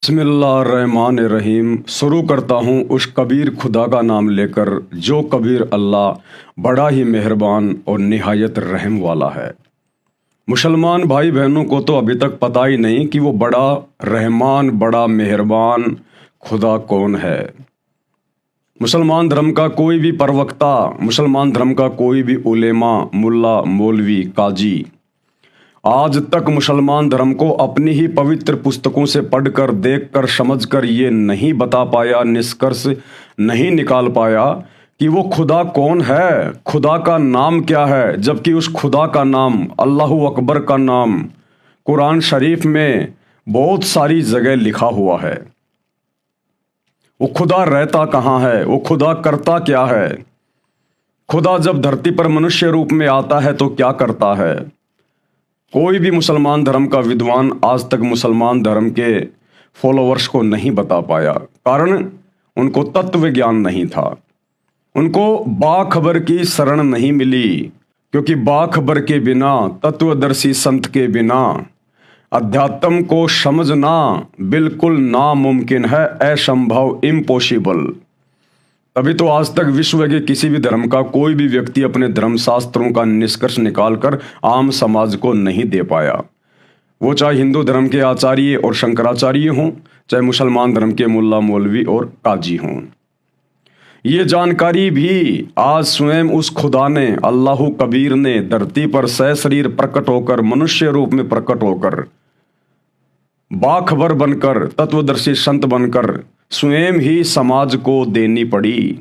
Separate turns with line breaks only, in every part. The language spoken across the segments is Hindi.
बिस्मिल्लाहिर्रहमानिर्रहीम। शुरू करता हूँ उस कबीर खुदा का नाम लेकर जो कबीर अल्लाह बड़ा ही मेहरबान और निहायत रहम वाला है। मुसलमान भाई बहनों को तो अभी तक पता ही नहीं कि वो बड़ा रहमान बड़ा मेहरबान खुदा कौन है। मुसलमान धर्म का कोई भी प्रवक्ता, मुसलमान धर्म का कोई भी उलेमा, मुल्ला, मौलवी, काजी आज तक मुसलमान धर्म को अपनी ही पवित्र पुस्तकों से पढ़कर, देखकर, समझकर ये नहीं बता पाया, निष्कर्ष नहीं निकाल पाया कि वो खुदा कौन है, खुदा का नाम क्या है। जबकि उस खुदा का नाम, अल्लाहु अकबर का नाम कुरान शरीफ में बहुत सारी जगह लिखा हुआ है। वो खुदा रहता कहाँ है, वो खुदा करता क्या है, खुदा जब धरती पर मनुष्य रूप में आता है तो क्या करता है। कोई भी मुसलमान धर्म का विद्वान आज तक मुसलमान धर्म के फॉलोअर्स को नहीं बता पाया, कारण उनको तत्व ज्ञान नहीं था, उनको बाखबर की शरण नहीं मिली। क्योंकि बाखबर के बिना, तत्वदर्शी संत के बिना अध्यात्म को समझना बिल्कुल नामुमकिन है, असंभव, इम्पॉसिबल। तभी तो आज तक विश्व के किसी भी धर्म का कोई भी व्यक्ति अपने धर्मशास्त्रों का निष्कर्ष निकालकर आम समाज को नहीं दे पाया। वो चाहे हिंदू धर्म के आचार्य और शंकराचार्य हों, चाहे मुसलमान धर्म के मुल्ला, मौलवी और काजी हों। ये जानकारी भी आज स्वयं उस खुदा ने, अल्लाहु कबीर ने धरती पर सशरीर प्रकट होकर, मनुष्य रूप में प्रकट होकर, बाखबर बनकर, तत्वदर्शी संत बनकर स्वयं ही समाज को देनी पड़ी।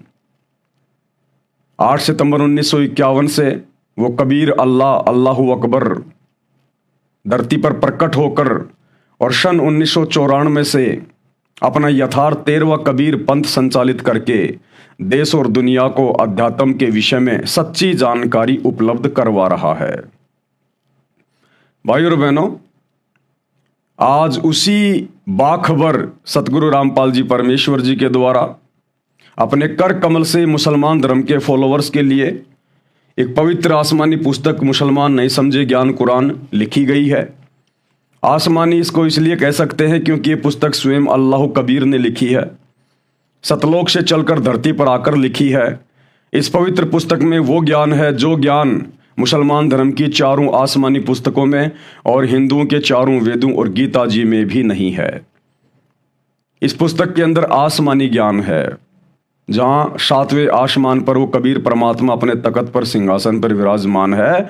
8 सितंबर 1951 से वो कबीर अल्लाह, अल्लाहु अकबर धरती पर प्रकट होकर और सन 1994 से अपना यथार्थ 13वां कबीर पंथ संचालित करके देश और दुनिया को अध्यात्म के विषय में सच्ची जानकारी उपलब्ध करवा रहा है। भाइयों और बहनों, आज उसी बाखबर सतगुरु रामपाल जी परमेश्वर जी के द्वारा अपने कर कमल से मुसलमान धर्म के फॉलोअर्स के लिए एक पवित्र आसमानी पुस्तक, मुसलमान नहीं समझे ज्ञान कुरान, लिखी गई है। आसमानी इसको इसलिए कह सकते हैं क्योंकि ये पुस्तक स्वयं अल्लाह कबीर ने लिखी है, सतलोक से चलकर धरती पर आकर लिखी है। इस पवित्र पुस्तक में वो ज्ञान है जो ज्ञान मुसलमान धर्म की चारों आसमानी पुस्तकों में और हिंदुओं के चारों वेदों और गीता जी में भी नहीं है। इस पुस्तक के अंदर आसमानी ज्ञान है, जहां 7वें आसमान पर वो कबीर परमात्मा अपने तख्त पर, सिंहासन पर विराजमान है।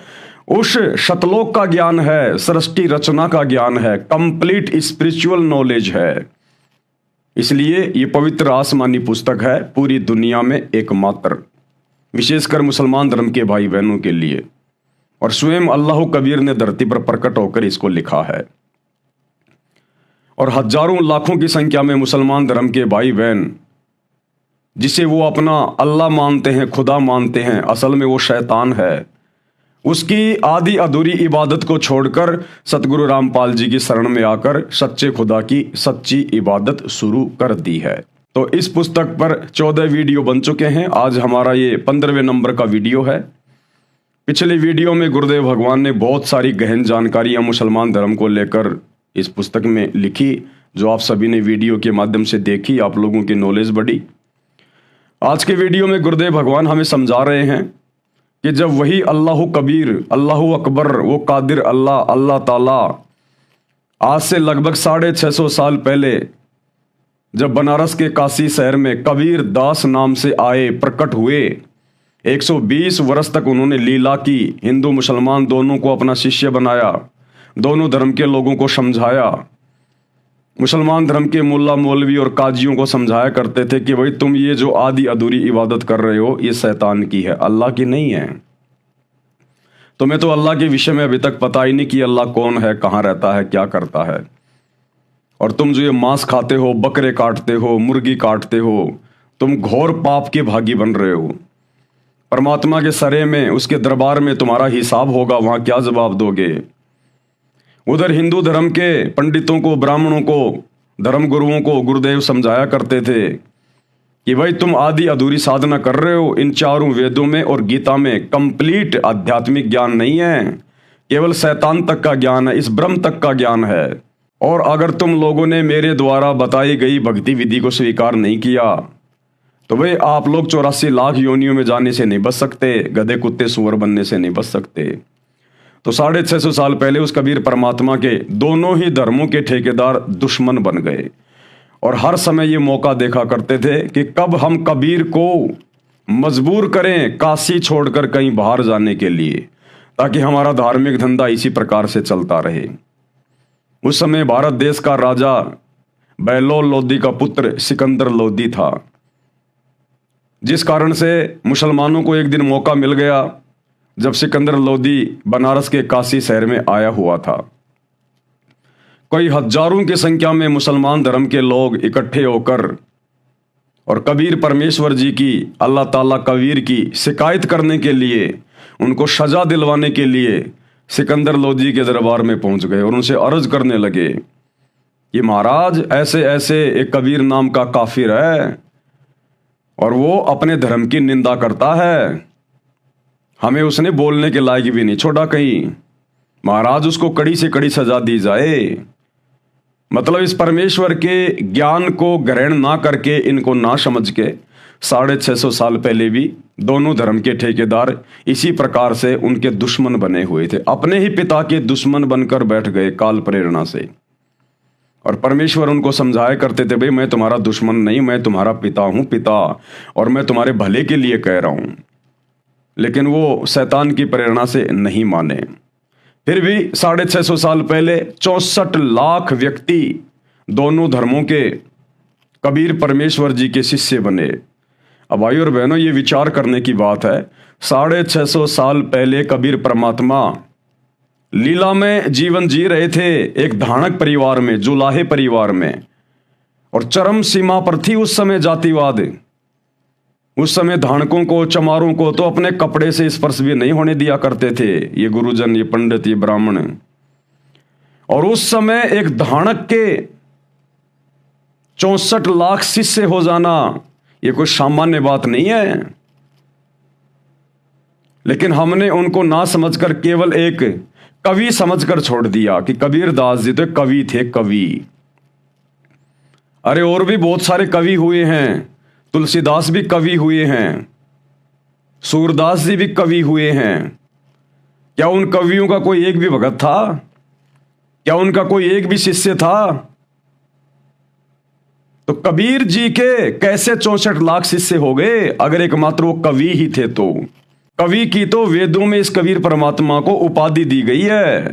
उस शतलोक का ज्ञान है, सृष्टि रचना का ज्ञान है, कंप्लीट स्पिरिचुअल नॉलेज है। इसलिए ये पवित्र आसमानी पुस्तक है पूरी दुनिया में एकमात्र, विशेषकर मुसलमान धर्म के भाई बहनों के लिए। और स्वयं अल्लाह कबीर ने धरती पर प्रकट होकर इसको लिखा है। और हजारों लाखों की संख्या में मुसलमान धर्म के भाई बहन, जिसे वो अपना अल्लाह मानते हैं, खुदा मानते हैं, असल में वो शैतान है, उसकी आधी अधूरी इबादत को छोड़कर सतगुरु रामपाल जी की शरण में आकर सच्चे खुदा की सच्ची इबादत शुरू कर दी है। तो इस पुस्तक पर 14 वीडियो बन चुके हैं। आज हमारा ये 15वें नंबर का वीडियो है। पिछले वीडियो में गुरुदेव भगवान ने बहुत सारी गहन जानकारियां मुसलमान धर्म को लेकर इस पुस्तक में लिखी, जो आप सभी ने वीडियो के माध्यम से देखी, आप लोगों की नॉलेज बढ़ी। आज के वीडियो में गुरुदेव भगवान हमें समझा रहे हैं कि जब वही अल्लाहु कबीर, अल्लाहु अकबर, वो कादिर अल्लाह, अल्लाह ताला आज से लगभग 650 साल पहले जब बनारस के काशी शहर में कबीर दास नाम से आए, प्रकट हुए, 120 वर्ष तक उन्होंने लीला की, हिंदू मुसलमान दोनों को अपना शिष्य बनाया, दोनों धर्म के लोगों को समझाया। मुसलमान धर्म के मुल्ला, मौलवी और काजियों को समझाया करते थे कि भाई तुम ये जो आधी अधूरी इबादत कर रहे हो ये शैतान की है, अल्लाह की नहीं है। तुम्हें तो अल्लाह के विषय में अभी तक पता ही नहीं कि अल्लाह कौन है, कहाँ रहता है, क्या करता है। और तुम जो ये मांस खाते हो, बकरे काटते हो, मुर्गी काटते हो, तुम घोर पाप के भागी बन रहे हो। परमात्मा के सरे में, उसके दरबार में तुम्हारा हिसाब होगा, वहां क्या जवाब दोगे। उधर हिंदू धर्म के पंडितों को, ब्राह्मणों को, धर्म गुरुओं को गुरुदेव समझाया करते थे कि भाई तुम आधी अधूरी साधना कर रहे हो। इन चारों वेदों में और गीता में कंप्लीट आध्यात्मिक ज्ञान नहीं है, केवल शैतान तक का ज्ञान है, इस ब्रह्म तक का ज्ञान है। और अगर तुम लोगों ने मेरे द्वारा बताई गई भक्ति विधि को स्वीकार नहीं किया तो भाई आप लोग 84 लाख योनियों में जाने से नहीं बच सकते, गधे कुत्ते सुअर बनने से नहीं बच सकते। तो 650 साल पहले उस कबीर परमात्मा के दोनों ही धर्मों के ठेकेदार दुश्मन बन गए और हर समय ये मौका देखा करते थे कि कब हम कबीर को मजबूर करें काशी छोड़कर कहीं बाहर जाने के लिए, ताकि हमारा धार्मिक धंधा इसी प्रकार से चलता रहे। उस समय भारत देश का राजा बहलोल लोदी का पुत्र सिकंदर लोदी था, जिस कारण से मुसलमानों को एक दिन मौका मिल गया जब सिकंदर लोदी बनारस के काशी शहर में आया हुआ था। कई हजारों की संख्या में मुसलमान धर्म के लोग इकट्ठे होकर और कबीर परमेश्वर जी की, अल्लाह ताला कबीर की शिकायत करने के लिए, उनको सजा दिलवाने के लिए सिकंदर लोदी के दरबार में पहुंच गए और उनसे अर्ज करने लगे कि महाराज ऐसे ऐसे एक कबीर नाम का काफिर है और वो अपने धर्म की निंदा करता है, हमें उसने बोलने के लायक भी नहीं छोड़ा कहीं, महाराज उसको कड़ी से कड़ी सजा दी जाए। मतलब इस परमेश्वर के ज्ञान को ग्रहण ना करके, इनको ना समझ के 650 साल पहले भी दोनों धर्म के ठेकेदार इसी प्रकार से उनके दुश्मन बने हुए थे, अपने ही पिता के दुश्मन बनकर बैठ गए काल प्रेरणा से। और परमेश्वर उनको समझाया करते थे, भाई मैं तुम्हारा दुश्मन नहीं, मैं तुम्हारा पिता हूं, पिता, और मैं तुम्हारे भले के लिए कह रहा हूं। लेकिन वो शैतान की प्रेरणा से नहीं माने। फिर भी 650 साल पहले 64 लाख व्यक्ति दोनों धर्मों के कबीर परमेश्वर जी के शिष्य बने। अब भाई और बहनों, ये विचार करने की बात है, 650 साल पहले कबीर परमात्मा लीला में जीवन जी रहे थे एक धाणक परिवार में, जुलाहे परिवार में, और चरम सीमा पर थी उस समय जातिवाद। उस समय धाणकों को, चमारों को तो अपने कपड़े से स्पर्श भी नहीं होने दिया करते थे ये गुरुजन, ये पंडित, ये ब्राह्मण। और उस समय एक धाणक के 64 लाख शिष्य हो जाना ये कोई सामान्य बात नहीं है। लेकिन हमने उनको ना समझकर केवल एक कवि समझकर छोड़ दिया कि कबीर दास जी तो कवि थे, कवि। अरे और भी बहुत सारे कवि हुए हैं, तुलसीदास भी कवि हुए हैं, सूरदास जी भी कवि हुए हैं। क्या उन कवियों का कोई एक भी भगत था? क्या उनका कोई एक भी शिष्य था? तो कबीर जी के कैसे 64 लाख शिष्य हो गए अगर एकमात्र वो कवि ही थे? तो कवि की तो वेदों में इस कबीर परमात्मा को उपाधि दी गई है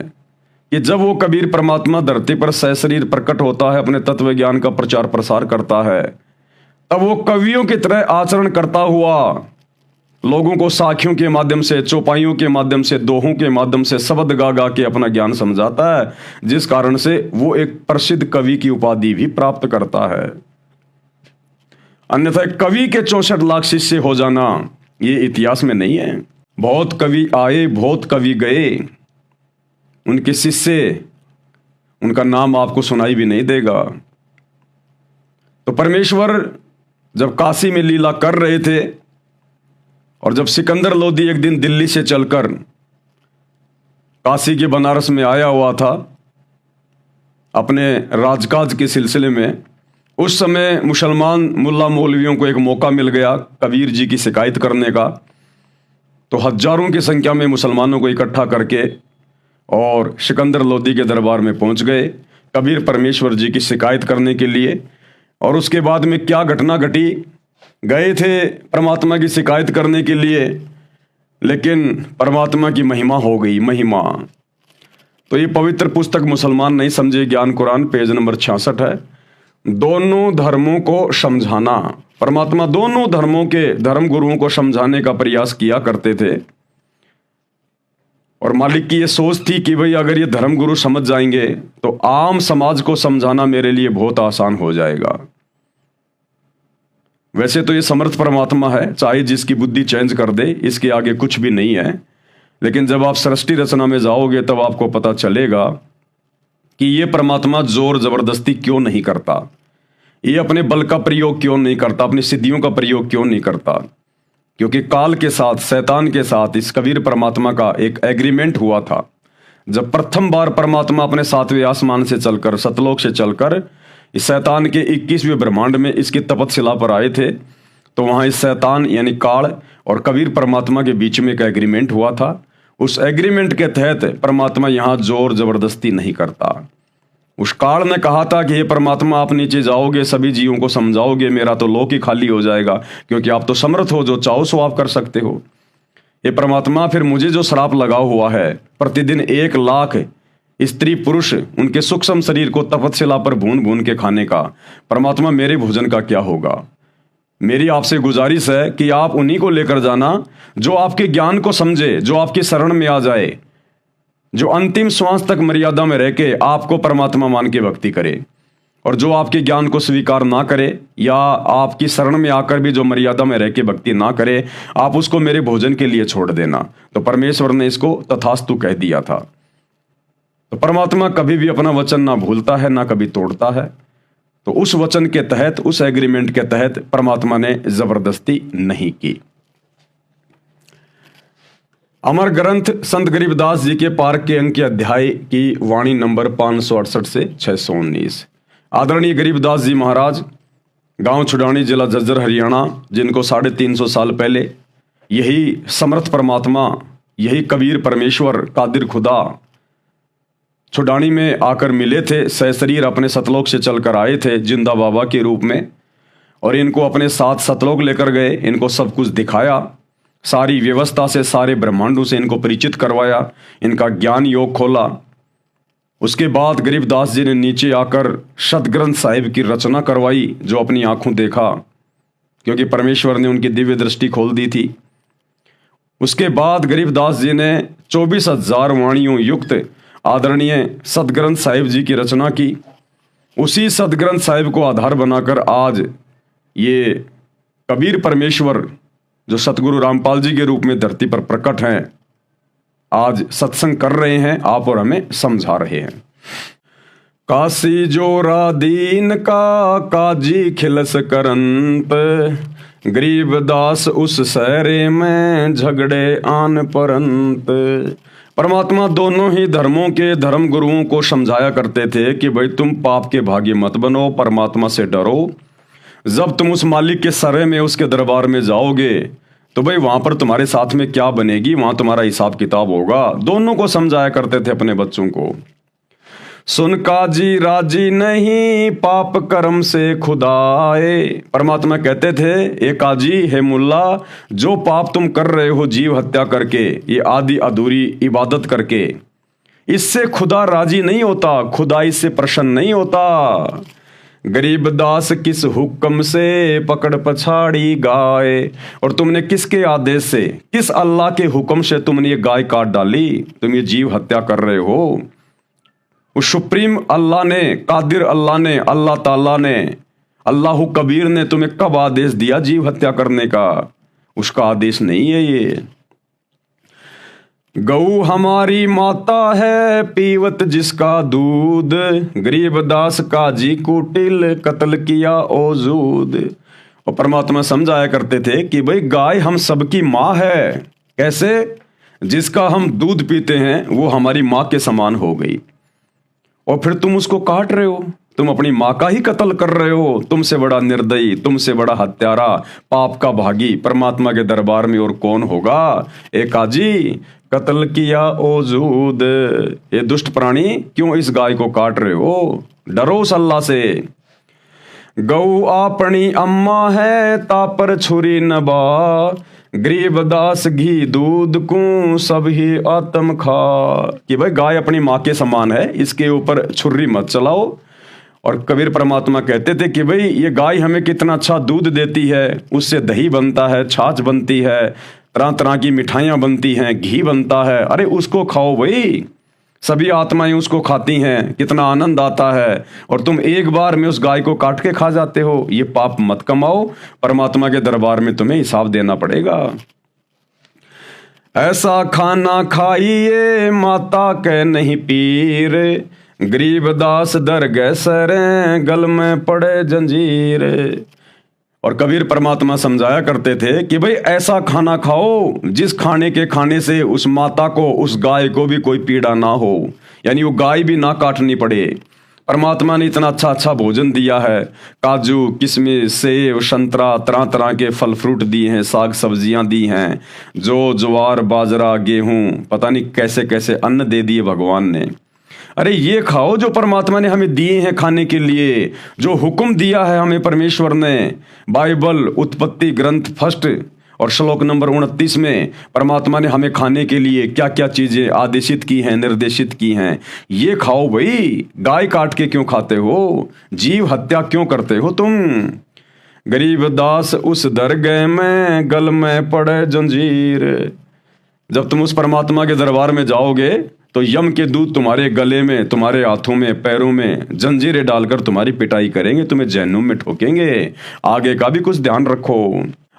कि जब वो कबीर परमात्मा धरती पर सशरीर प्रकट होता है, अपने तत्व ज्ञान का प्रचार प्रसार करता है, तब वो कवियों की तरह आचरण करता हुआ लोगों को साखियों के माध्यम से, चौपाइयों के माध्यम से, दोहों के माध्यम से शब्द गा गा के अपना ज्ञान समझाता है, जिस कारण से वो एक प्रसिद्ध कवि की उपाधि भी प्राप्त करता है। अन्यथा कवि के 64 लाख शिष्य हो जाना ये इतिहास में नहीं है। बहुत कवि आए, बहुत कवि गए, उनके शिष्य, उनका नाम आपको सुनाई भी नहीं देगा। तो परमेश्वर जब काशी में लीला कर रहे थे और जब सिकंदर लोदी एक दिन दिल्ली से चलकर काशी के बनारस में आया हुआ था अपने राजकाज के सिलसिले में, उस समय मुसलमान मुल्ला मौलवियों को एक मौका मिल गया कबीर जी की शिकायत करने का। तो हजारों की संख्या में मुसलमानों को इकट्ठा करके और सिकंदर लोदी के दरबार में पहुंच गए कबीर परमेश्वर जी की शिकायत करने के लिए। और उसके बाद में क्या घटना घटी, गए थे परमात्मा की शिकायत करने के लिए, लेकिन परमात्मा की महिमा हो गई, महिमा। तो ये पवित्र पुस्तक मुसलमान नहीं समझे, ज्ञान कुरान, पेज नंबर 66 है। दोनों धर्मों को समझाना, परमात्मा दोनों धर्मों के धर्म गुरुओं को समझाने का प्रयास किया करते थे। और मालिक की ये सोच थी कि भाई अगर ये धर्म गुरु समझ जाएंगे तो आम समाज को समझाना मेरे लिए बहुत आसान हो जाएगा। वैसे तो ये समर्थ परमात्मा है, चाहे जिसकी बुद्धि चेंज कर दे, इसके आगे कुछ भी नहीं है। लेकिन जब आप सृष्टि रचना में जाओगे तब आपको पता चलेगा कि ये परमात्मा जोर जबरदस्ती क्यों नहीं करता, ये अपने बल का प्रयोग क्यों नहीं करता, अपनी सिद्धियों का प्रयोग क्यों नहीं करता। क्योंकि काल के साथ, शैतान के साथ इस कबीर परमात्मा का एक एग्रीमेंट हुआ था। जब प्रथम बार परमात्मा अपने 7वें आसमान से चलकर, सतलोक से चलकर इस शैतान के 21वें ब्रह्मांड में इसकी तपतशिला पर आए थे, तो वहां इस शैतान यानी काल और कबीर परमात्मा के बीच में एक एग्रीमेंट हुआ था। उस एग्रीमेंट के तहत परमात्मा यहां जोर जबरदस्ती नहीं करता। उस काल ने कहा था कि हे परमात्मा, आप नीचे जाओगे, सभी जीवों को समझाओगे, मेरा तो लोक ही खाली हो जाएगा, क्योंकि आप तो समर्थ हो, जो चाहो सो आप कर सकते हो। ये परमात्मा, फिर मुझे जो श्राप लगा हुआ है प्रतिदिन 1 लाख स्त्री पुरुष उनके सूक्ष्म शरीर को तपतशिला पर भून भून के खाने का, परमात्मा मेरे भोजन का क्या होगा? मेरी आपसे गुजारिश है कि आप उन्हीं को लेकर जाना जो आपके ज्ञान को समझे, जो आपकी शरण में आ जाए, जो अंतिम श्वास तक मर्यादा में रह के आपको परमात्मा मान के भक्ति करे, और जो आपके ज्ञान को स्वीकार ना करे या आपकी शरण में आकर भी जो मर्यादा में रह के भक्ति ना करे, आप उसको मेरे भोजन के लिए छोड़ देना। तो परमेश्वर ने इसको तथास्तु कह दिया था। तो परमात्मा कभी भी अपना वचन ना भूलता है, ना कभी तोड़ता है। तो उस वचन के तहत, उस एग्रीमेंट के तहत परमात्मा ने जबरदस्ती नहीं की। अमर ग्रंथ संत गरीबदास जी के पार्क के अंक के अध्याय की वाणी नंबर 568 से 619। आदरणीय गरीबदास जी महाराज, गांव छुडानी, जिला झज्जर, हरियाणा, जिनको 350 साल पहले यही समर्थ परमात्मा, यही कबीर परमेश्वर, कादिर खुदा छुडानी में आकर मिले थे, सहशरीर अपने सतलोक से चलकर आए थे जिंदा बाबा के रूप में, और इनको अपने साथ सतलोक लेकर गए, इनको सब कुछ दिखाया, सारी व्यवस्था से, सारे ब्रह्मांडों से इनको परिचित करवाया, इनका ज्ञान योग खोला। उसके बाद गरीबदास जी ने नीचे आकर सतग्रंथ साहिब की रचना करवाई, जो अपनी आंखों देखा, क्योंकि परमेश्वर ने उनकी दिव्य दृष्टि खोल दी थी। उसके बाद गरीबदास जी ने 24,000 वाणियों युक्त आदरणीय सतग्रंथ साहिब जी की रचना की। उसी सतग्रंथ साहिब को आधार बनाकर आज ये कबीर परमेश्वर, जो सतगुरु रामपाल जी के रूप में धरती पर प्रकट हैं, आज सत्संग कर रहे हैं, आप और हमें समझा रहे हैं। काशी जोरा दीन का काजी खिलस करंत, गरीबदास उस सहरे में झगड़े आन परंत। परमात्मा दोनों ही धर्मों के धर्म गुरुओं को समझाया करते थे कि भाई तुम पाप के भागी मत बनो, परमात्मा से डरो। जब तुम उस मालिक के सरे में, उसके दरबार में जाओगे, तो भाई वहां पर तुम्हारे साथ में क्या बनेगी, वहां तुम्हारा हिसाब किताब होगा। दोनों को समझाया करते थे अपने बच्चों को। सुन काजी राजी नहीं, पाप कर्म से खुदाए। परमात्मा कहते थे, ए काजी, हे मुल्ला, जो पाप तुम कर रहे हो जीव हत्या करके, ये आदि अधूरी इबादत करके, इससे खुदा राजी नहीं होता, खुदा इससे प्रसन्न नहीं होता। गरीबदास किस हुक्म से पकड़ पछाड़ी गाय, और तुमने किसके आदेश से, किस अल्लाह के हुक्म से तुमने ये गाय काट डाली, तुम ये जीव हत्या कर रहे हो। उस सुप्रीम अल्लाह ने, कादिर अल्लाह ने, अल्लाह ताला ने, अल्लाह कबीर ने तुम्हें कब आदेश दिया जीव हत्या करने का? उसका आदेश नहीं है ये। गऊ हमारी माता है, पीवत जिसका दूध, गरीबदास काजी कुटिल कत्ल किया ओजूद। और परमात्मा समझाया करते थे कि भाई गाय हम सबकी माँ है। कैसे? जिसका हम दूध पीते हैं वो हमारी माँ के समान हो गई, और फिर तुम उसको काट रहे हो, तुम अपनी माँ का ही कत्ल कर रहे हो। तुमसे बड़ा निर्दयी, तुमसे बड़ा हत्यारा, पाप का भागी परमात्मा के दरबार में और कौन होगा? ए काजी, कत्ल किया ओजूद, ये दुष्ट प्राणी, क्यों इस गाय को काट रहे हो? डरो उस अल्लाह से। गऊ अपनी अम्मा है, तापर छुरी नबा, गरीबदास घी दूध को सब ही आत्म खा। कि भाई गाय अपनी माँ के समान है, इसके ऊपर छुरी मत चलाओ। और कबीर परमात्मा कहते थे कि भाई ये गाय हमें कितना अच्छा दूध देती है, उससे दही बनता है, छाछ बनती है, तरह तरह की मिठाइयाँ बनती हैं, घी बनता है, अरे उसको खाओ भाई, सभी आत्माएं उसको खाती हैं, कितना आनंद आता है, और तुम एक बार में उस गाय को काट के खा जाते हो। ये पाप मत कमाओ, परमात्मा के दरबार में तुम्हें हिसाब देना पड़ेगा। ऐसा खाना खाइए माता के नहीं पीर, गरीबदास दर गए सरे गल में पड़े जंजीर। और कबीर परमात्मा समझाया करते थे कि भाई ऐसा खाना खाओ जिस खाने के खाने से उस माता को, उस गाय को भी कोई पीड़ा ना हो, यानी वो गाय भी ना काटनी पड़े। परमात्मा ने इतना अच्छा अच्छा भोजन दिया है, काजू, किशमिश, सेब, संतरा, तरह तरह के फल फ्रूट दिए हैं, साग सब्जियां दी हैं, जो ज्वार बाजरा गेहूं, पता नहीं कैसे कैसे अन्न दे दिए भगवान ने। अरे ये खाओ जो परमात्मा ने हमें दिए हैं खाने के लिए, जो हुक्म दिया है हमें परमेश्वर ने। बाइबल उत्पत्ति ग्रंथ फर्स्ट और श्लोक नंबर 29 में परमात्मा ने हमें खाने के लिए क्या क्या चीजें आदेशित की हैं, निर्देशित की हैं। ये खाओ भाई, गाय काट के क्यों खाते हो, जीव हत्या क्यों करते हो तुम। गरीब दास उस दरगह में गल में पड़े जंजीर। जब तुम उस परमात्मा के दरबार में जाओगे तो यम के दूत तुम्हारे गले में, तुम्हारे हाथों में, पैरों में जंजीरें डालकर तुम्हारी पिटाई करेंगे, तुम्हें जहन्नुम में ठोकेंगे। आगे का भी कुछ ध्यान रखो।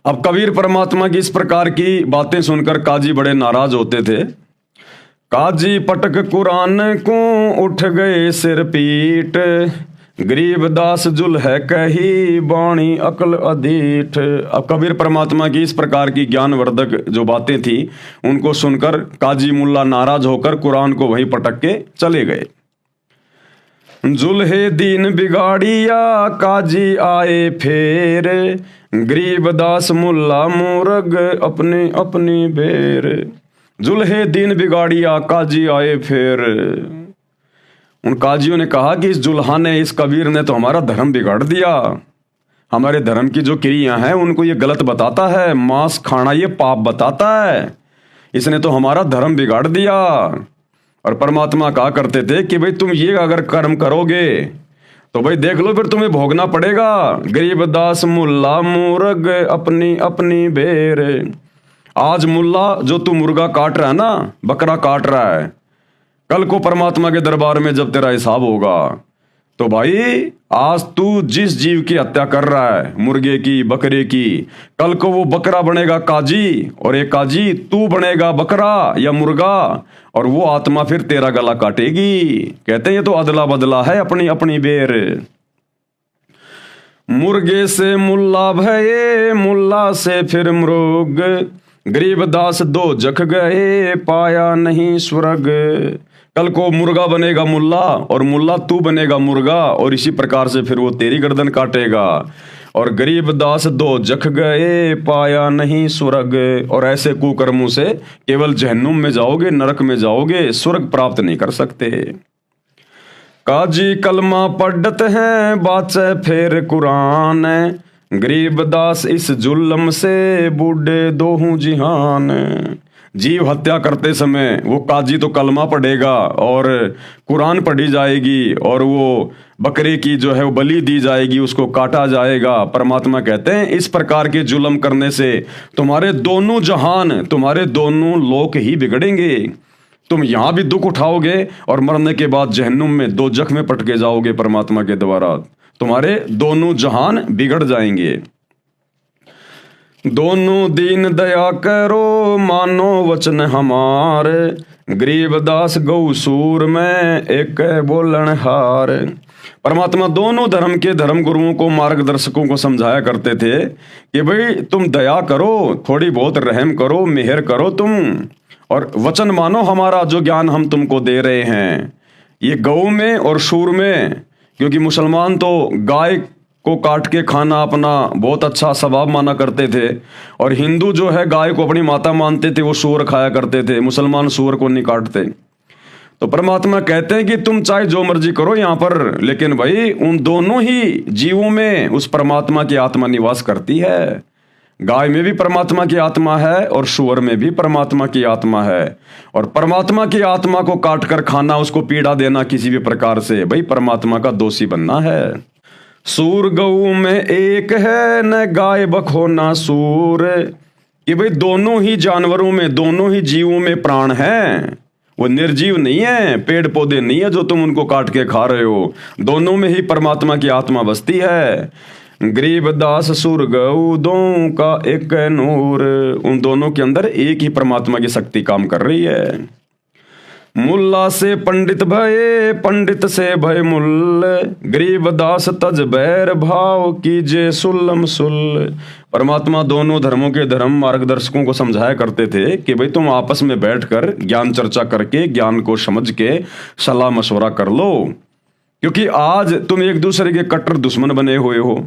अब कबीर परमात्मा की इस प्रकार की बातें सुनकर काजी बड़े नाराज होते थे। काजी पटक कुरान को उठ गए सिर पीट, गरीब दास जुल है कही बाणी अकल अधीठ। अब कबीर परमात्मा की इस प्रकार की ज्ञानवर्धक जो बातें थी उनको सुनकर काजी मुल्ला नाराज होकर कुरान को वहीं पटक के चले गए। जुल्हे दीन बिगाड़िया काजी आए फेर, गरीब दास मुल्ला मूरग अपने अपनी बेर। जुल्हे दीन बिगाड़िया काजी आए फेर। उन काजियों ने कहा कि इस जुल्हा ने, इस कबीर ने तो हमारा धर्म बिगाड़ दिया, हमारे धर्म की जो क्रिया हैं उनको ये गलत बताता है, मांस खाना ये पाप बताता है, इसने तो हमारा धर्म बिगाड़ दिया। और परमात्मा कहा करते थे कि भाई तुम ये अगर कर्म करोगे तो भाई देख लो फिर तुम्हें भोगना पड़ेगा। गरीब दास मुल्ला मूरग अपनी अपनी बेर। आज मुल्ला जो तू मुर्गा काट रहा है ना, बकरा काट रहा है, कल को परमात्मा के दरबार में जब तेरा हिसाब होगा तो भाई आज तू जिस जीव की हत्या कर रहा है, मुर्गे की, बकरे की, कल को वो बकरा बनेगा काजी, और एक काजी तू बनेगा बकरा या मुर्गा, और वो आत्मा फिर तेरा गला काटेगी। कहते हैं ये तो अदला बदला है, अपनी अपनी बेर। मुर्गे से मुल्ला भये, मुल्ला से फिर मृग, गरीब दास दो जख गए पाया नहीं स्वर्ग। कल को मुर्गा बनेगा मुल्ला और मुल्ला तू बनेगा मुर्गा, और इसी प्रकार से फिर वो तेरी गर्दन काटेगा। और गरीब दास दो जख गए पाया नहीं स्वर्ग। और ऐसे कुकर्मों से केवल जहन्नुम में जाओगे, नरक में जाओगे, स्वर्ग प्राप्त नहीं कर सकते। काजी कलमा पढ़त है बाचे फेर कुरान, गरीब दास इस जुल्म से बूढ़े दोहू जिहान। जीव हत्या करते समय वो काजी तो कलमा पढ़ेगा और कुरान पढ़ी जाएगी, और वो बकरे की जो है वो बलि दी जाएगी, उसको काटा जाएगा। परमात्मा कहते हैं इस प्रकार के जुल्म करने से तुम्हारे दोनों जहान, तुम्हारे दोनों लोक ही बिगड़ेंगे। तुम यहां भी दुख उठाओगे और मरने के बाद जहन्नुम में दोजख में पटके जाओगे परमात्मा के द्वारा। तुम्हारे दोनों जहान बिगड़ जाएंगे। दोनों दीन दया करो मानो वचन हमारे, गरीब दास गौ सूर में एक बोलन हार। परमात्मा दोनों धर्म के धर्म गुरुओं को, मार्गदर्शकों को समझाया करते थे कि भाई तुम दया करो, थोड़ी बहुत रहम करो, मेहर करो तुम, और वचन मानो हमारा जो ज्ञान हम तुमको दे रहे हैं। ये गौ में और सूर में, क्योंकि मुसलमान तो गाय को काट के खाना अपना बहुत अच्छा स्वभाव माना करते थे, और हिंदू जो है गाय को अपनी माता मानते थे, वो सूअर खाया करते थे। मुसलमान सूअर को नहीं काटते। तो परमात्मा कहते हैं कि तुम चाहे जो मर्जी करो यहाँ पर, लेकिन भाई उन दोनों ही जीवों में उस परमात्मा की आत्मा निवास करती है। गाय में भी परमात्मा की आत्मा है और सूअर में भी परमात्मा की आत्मा है। और परमात्मा की आत्मा को काट कर खाना, उसको पीड़ा देना किसी भी प्रकार से, भाई परमात्मा का दोषी बनना है। सूर गऊ में एक है, न गाय बखो ना सूर। कि भाई दोनों ही जानवरों में, दोनों ही जीवों में प्राण है, वो निर्जीव नहीं है, पेड़ पौधे नहीं है जो तुम उनको काट के खा रहे हो। दोनों में ही परमात्मा की आत्मा बसती है। गरीब दास सुर गऊ दो का एक नूर। उन दोनों के अंदर एक ही परमात्मा की शक्ति काम कर रही है। मुल्ला से पंडित भये, पंडित से भय मुल्ल, गरीब दास तज बैर भाव कीजे सुल्लम सुल्ल। परमात्मा दोनों धर्मों के धर्म मार्गदर्शकों को समझाया करते थे कि भाई तुम आपस में बैठकर ज्ञान चर्चा करके ज्ञान को समझ के सलाह मशवरा कर लो, क्योंकि आज तुम एक दूसरे के कट्टर दुश्मन बने हुए हो।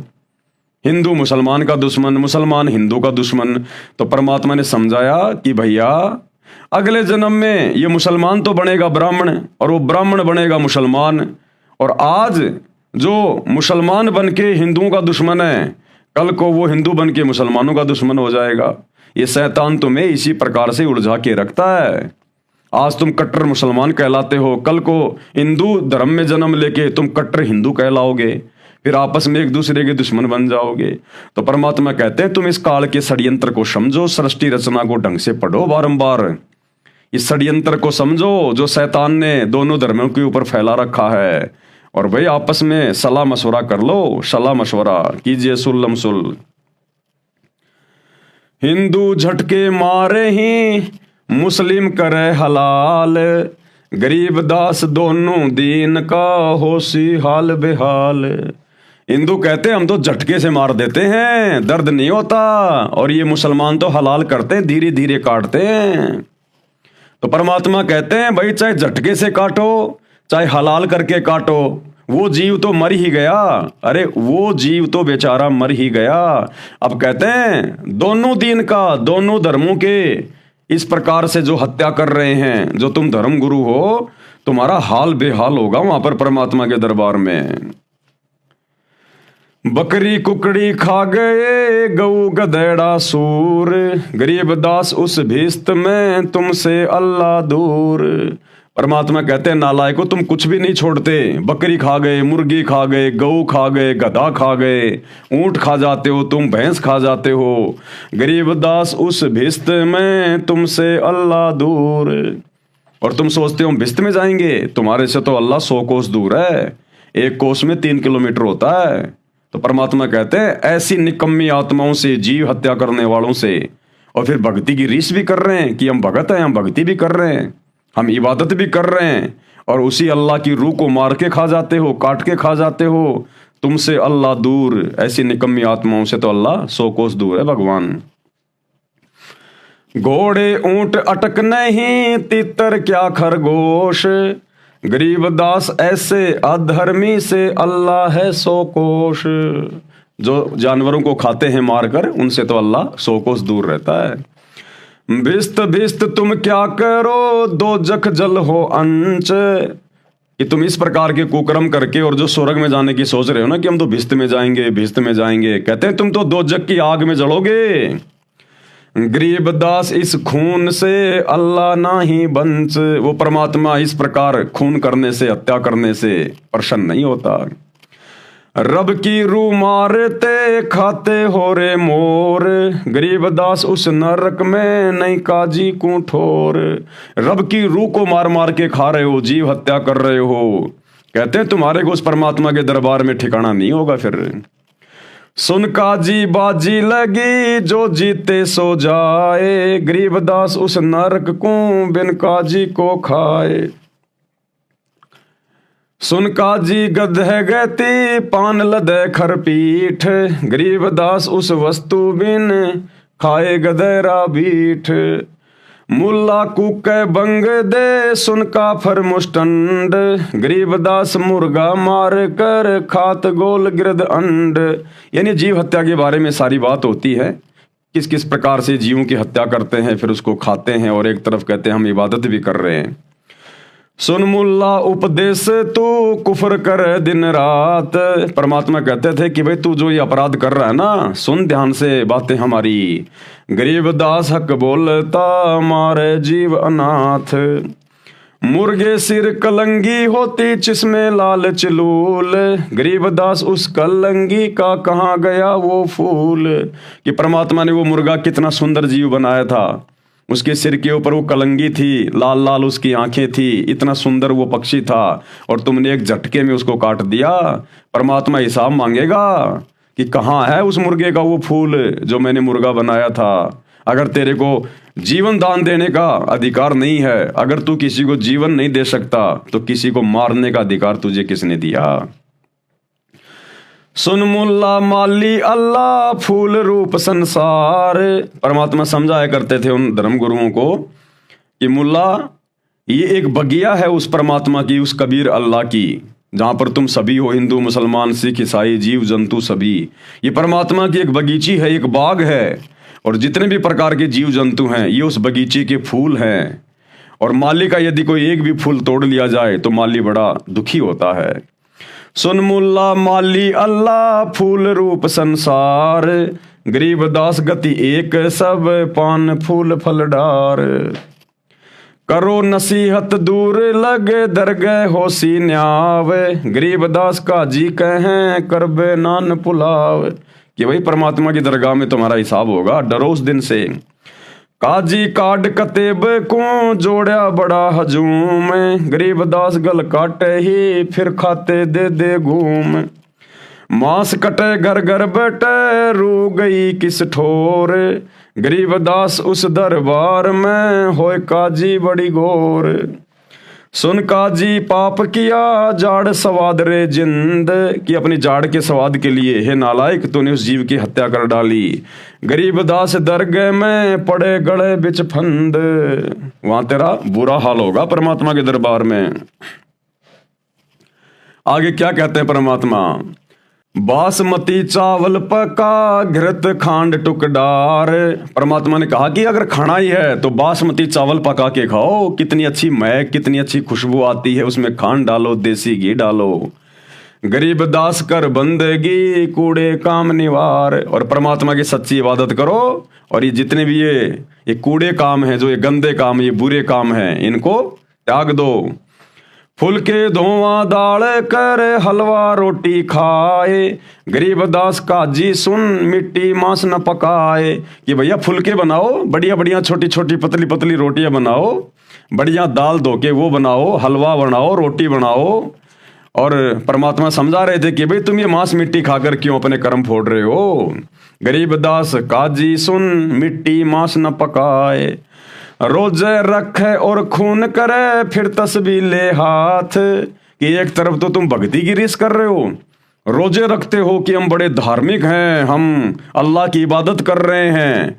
हिंदू मुसलमान का दुश्मन, मुसलमान हिंदू का दुश्मन। तो परमात्मा ने समझाया कि भैया अगले जन्म में ये मुसलमान तो बनेगा ब्राह्मण और वो ब्राह्मण बनेगा मुसलमान, और आज जो मुसलमान बन के हिंदुओं का दुश्मन है, कल को वो हिंदू बन के मुसलमानों का दुश्मन हो जाएगा। ये शैतान तुम्हें इसी प्रकार से उलझा के रखता है। आज तुम कट्टर मुसलमान कहलाते हो, कल को हिंदू धर्म में जन्म लेके तुम कट्टर हिंदू कहलाओगे, फिर आपस में एक दूसरे के दुश्मन बन जाओगे। तो परमात्मा कहते हैं तुम इस काल के षड्यंत्र को समझो, सृष्टि रचना को ढंग से पढ़ो, बारंबार इस षड्यंत्र को समझो जो शैतान ने दोनों धर्मों के ऊपर फैला रखा है, और भाई आपस में सलाह मशवरा कर लो, सलाह मशवरा कीजिए सुल्लम सुल। हिंदू झटके मारे ही मुस्लिम करे हलाल, गरीब दास दोनों दीन का होशी हाल बेहाल। हिंदू कहते हैं हम तो झटके से मार देते हैं, दर्द नहीं होता, और ये मुसलमान तो हलाल करते हैं, धीरे धीरे काटते हैं। तो परमात्मा कहते हैं भाई चाहे झटके से काटो चाहे हलाल करके काटो, वो जीव तो मर ही गया। अरे वो जीव तो बेचारा मर ही गया। अब कहते हैं दोनों दीन का, दोनों धर्मों के इस प्रकार से जो हत्या कर रहे हैं, जो तुम धर्म गुरु हो, तुम्हारा हाल बेहाल होगा वहां पर परमात्मा के दरबार में। बकरी कुकड़ी खा गए गऊ गधेड़ा सूर, गरीब दास उस भीस्त में तुमसे अल्लाह दूर। परमात्मा कहते हैं नालायकों तुम कुछ भी नहीं छोड़ते, बकरी खा गए, मुर्गी खा गए, गऊ खा गए, गधा खा गए, ऊंट खा जाते हो तुम, भैंस खा जाते हो। गरीब दास उस भिस्त में तुमसे अल्लाह दूर। और तुम सोचते हो भिस्त में जाएंगे, तुम्हारे से तो अल्लाह 100 कोस दूर है, एक कोस में 3 किलोमीटर होता है। तो परमात्मा कहते हैं ऐसी निकम्मी आत्माओं से, जीव हत्या करने वालों से, और फिर भक्ति की रीस भी कर रहे हैं कि हम भगत हैं, हम भक्ति भी कर रहे हैं, हम इबादत भी कर रहे हैं, और उसी अल्लाह की रूह को मार के खा जाते हो, काट के खा जाते हो। तुमसे अल्लाह दूर, ऐसी निकम्मी आत्माओं से तो अल्लाह 100 कोस दूर है भगवान। घोड़े ऊंट अटक नहीं, तितर क्या खरगोश, गरीब दास ऐसे अधर्मी से अल्लाह है 100 कोश। जो जानवरों को खाते हैं मारकर, उनसे तो अल्लाह 100 कोस दूर रहता है। भिस्त भिस्त तुम क्या करो, दो जख जल हो अंच, कि तुम इस प्रकार के कुकर्म करके और जो स्वर्ग में जाने की सोच रहे हो ना कि हम तो भिस्त में जाएंगे, भिस्त में जाएंगे, कहते हैं तुम तो 2 जग की आग में जलोगे। गरीब दास इस खून से अल्लाह ना ही बंच, वो परमात्मा इस प्रकार खून करने से, हत्या करने से प्रसन्न नहीं होता। रब की रूह मारते खाते हो रे मोर, गरीब दास उस नरक में नहीं काजी को ठोर। रब की रूह को मार मार के खा रहे हो, जीव हत्या कर रहे हो, कहते हैं तुम्हारे को उस परमात्मा के दरबार में ठिकाना नहीं होगा। फिर सुन काजी बाजी लगी जो जीते सो जाए, गरीब दास उस नरक को बिन काजी को खाए। सुन काजी गधे गति पान लदे खरपीठ, गरीब दास उस वस्तु बिन खाए गधेरा बीठ। मुल्ला कुके बंग दे सुन काफर मुष्टंड, गरीब दास मुर्गा मार कर खात गोल गिरद अंड। यानी जीव हत्या के बारे में सारी बात होती है, किस किस प्रकार से जीवों की हत्या करते हैं, फिर उसको खाते हैं, और एक तरफ कहते हैं हम इबादत भी कर रहे हैं। सुन मुल्ला उपदेश तू कुफर कर दिन रात, परमात्मा कहते थे कि भाई तू जो ये अपराध कर रहा है ना, सुन ध्यान से बातें हमारी। गरीब दास हक बोलता मारे जीव अनाथ, मुर्गे सिर कलंगी होती जिसमें लाल चिलूल, गरीब दास उस कलंगी का कहाँ गया वो फूल। कि परमात्मा ने वो मुर्गा कितना सुंदर जीव बनाया था, उसके सिर के ऊपर वो कलंगी थी, लाल लाल उसकी आंखें थी, इतना सुंदर वो पक्षी था, और तुमने एक झटके में उसको काट दिया। परमात्मा हिसाब मांगेगा कि कहाँ है उस मुर्गे का वो फूल जो मैंने मुर्गा बनाया था। अगर तेरे को जीवन दान देने का अधिकार नहीं है, अगर तू किसी को जीवन नहीं दे सकता, तो किसी को मारने का अधिकार तुझे किसने दिया? सुन मुल्ला माली अल्लाह फूल रूप संसार। परमात्मा समझाया करते थे उन धर्म गुरुओं को कि मुल्ला, ये एक बगिया है उस परमात्मा की, उस कबीर अल्लाह की, जहाँ पर तुम सभी हो, हिंदू मुसलमान सिख ईसाई जीव जंतु सभी। ये परमात्मा की एक बगीची है, एक बाग है, और जितने भी प्रकार के जीव जंतु हैं ये उस बगीचे के फूल हैं। और माली का यदि कोई एक भी फूल तोड़ लिया जाए तो माली बड़ा दुखी होता है। सुन मुल्ला माली अल्लाह फूल रूप संसार, गरीब दास गति एक सब पान फूल फल डार। करो नसीहत दूर लगे दरगह होसी न्याव, गरीब दास का जी कहें करबे नान पुलाव। कि भाई परमात्मा की दरगाह में तुम्हारा हिसाब होगा, डरो उस दिन से। काजी काट कतेब को जोड़ा बड़ा हजूम, गरीब दास गल काटे ही फिर खाते दे दे घूम। मांस कटे घर घर बैठे रू गई किस ठोर, गरीब दास उस दरबार में होए काजी बड़ी घोर। सुन काजी पाप किया जाड़ स्वाद रे जिंद, कि अपनी जाड़ के स्वाद के लिए हे नालायक तूने उस जीव की हत्या कर डाली। गरीब दास दरगह में पड़े गड़े बिच फंद, वहां तेरा बुरा हाल होगा परमात्मा के दरबार में। आगे क्या कहते हैं परमात्मा? बासमती चावल पका घृत खांड टुकडार। परमात्मा ने कहा कि अगर खाना ही है तो बासमती चावल पका के खाओ, कितनी अच्छी महक, कितनी अच्छी खुशबू आती है, उसमें खांड डालो, देसी घी डालो। गरीब दास कर बंदगी कूड़े काम निवार। और परमात्मा की सच्ची इबादत करो, और ये जितने भी ये कूड़े काम हैं, जो ये गंदे काम, ये बुरे काम हैं, इनको त्याग दो। फुलके धोवा दाल कर हलवा रोटी खाए, गरीब दास काजी सुन मिट्टी मांस न पकाए। कि भैया फुलके बनाओ, बढ़िया बढ़िया छोटी छोटी पतली पतली रोटियां बनाओ, बढ़िया दाल धो के वो बनाओ, हलवा बनाओ, रोटी बनाओ। और परमात्मा समझा रहे थे कि भाई तुम ये मांस मिट्टी खाकर क्यों अपने कर्म फोड़ रहे हो? गरीब दास काजी सुन मिट्टी मांस न पकाए। रोजे रखे और खून करे फिर तस्बीह ले हाथ, कि एक तरफ तो तुम भक्ति की रीस कर रहे हो, रोजे रखते हो कि हम बड़े धार्मिक हैं, हम अल्लाह की इबादत कर रहे हैं,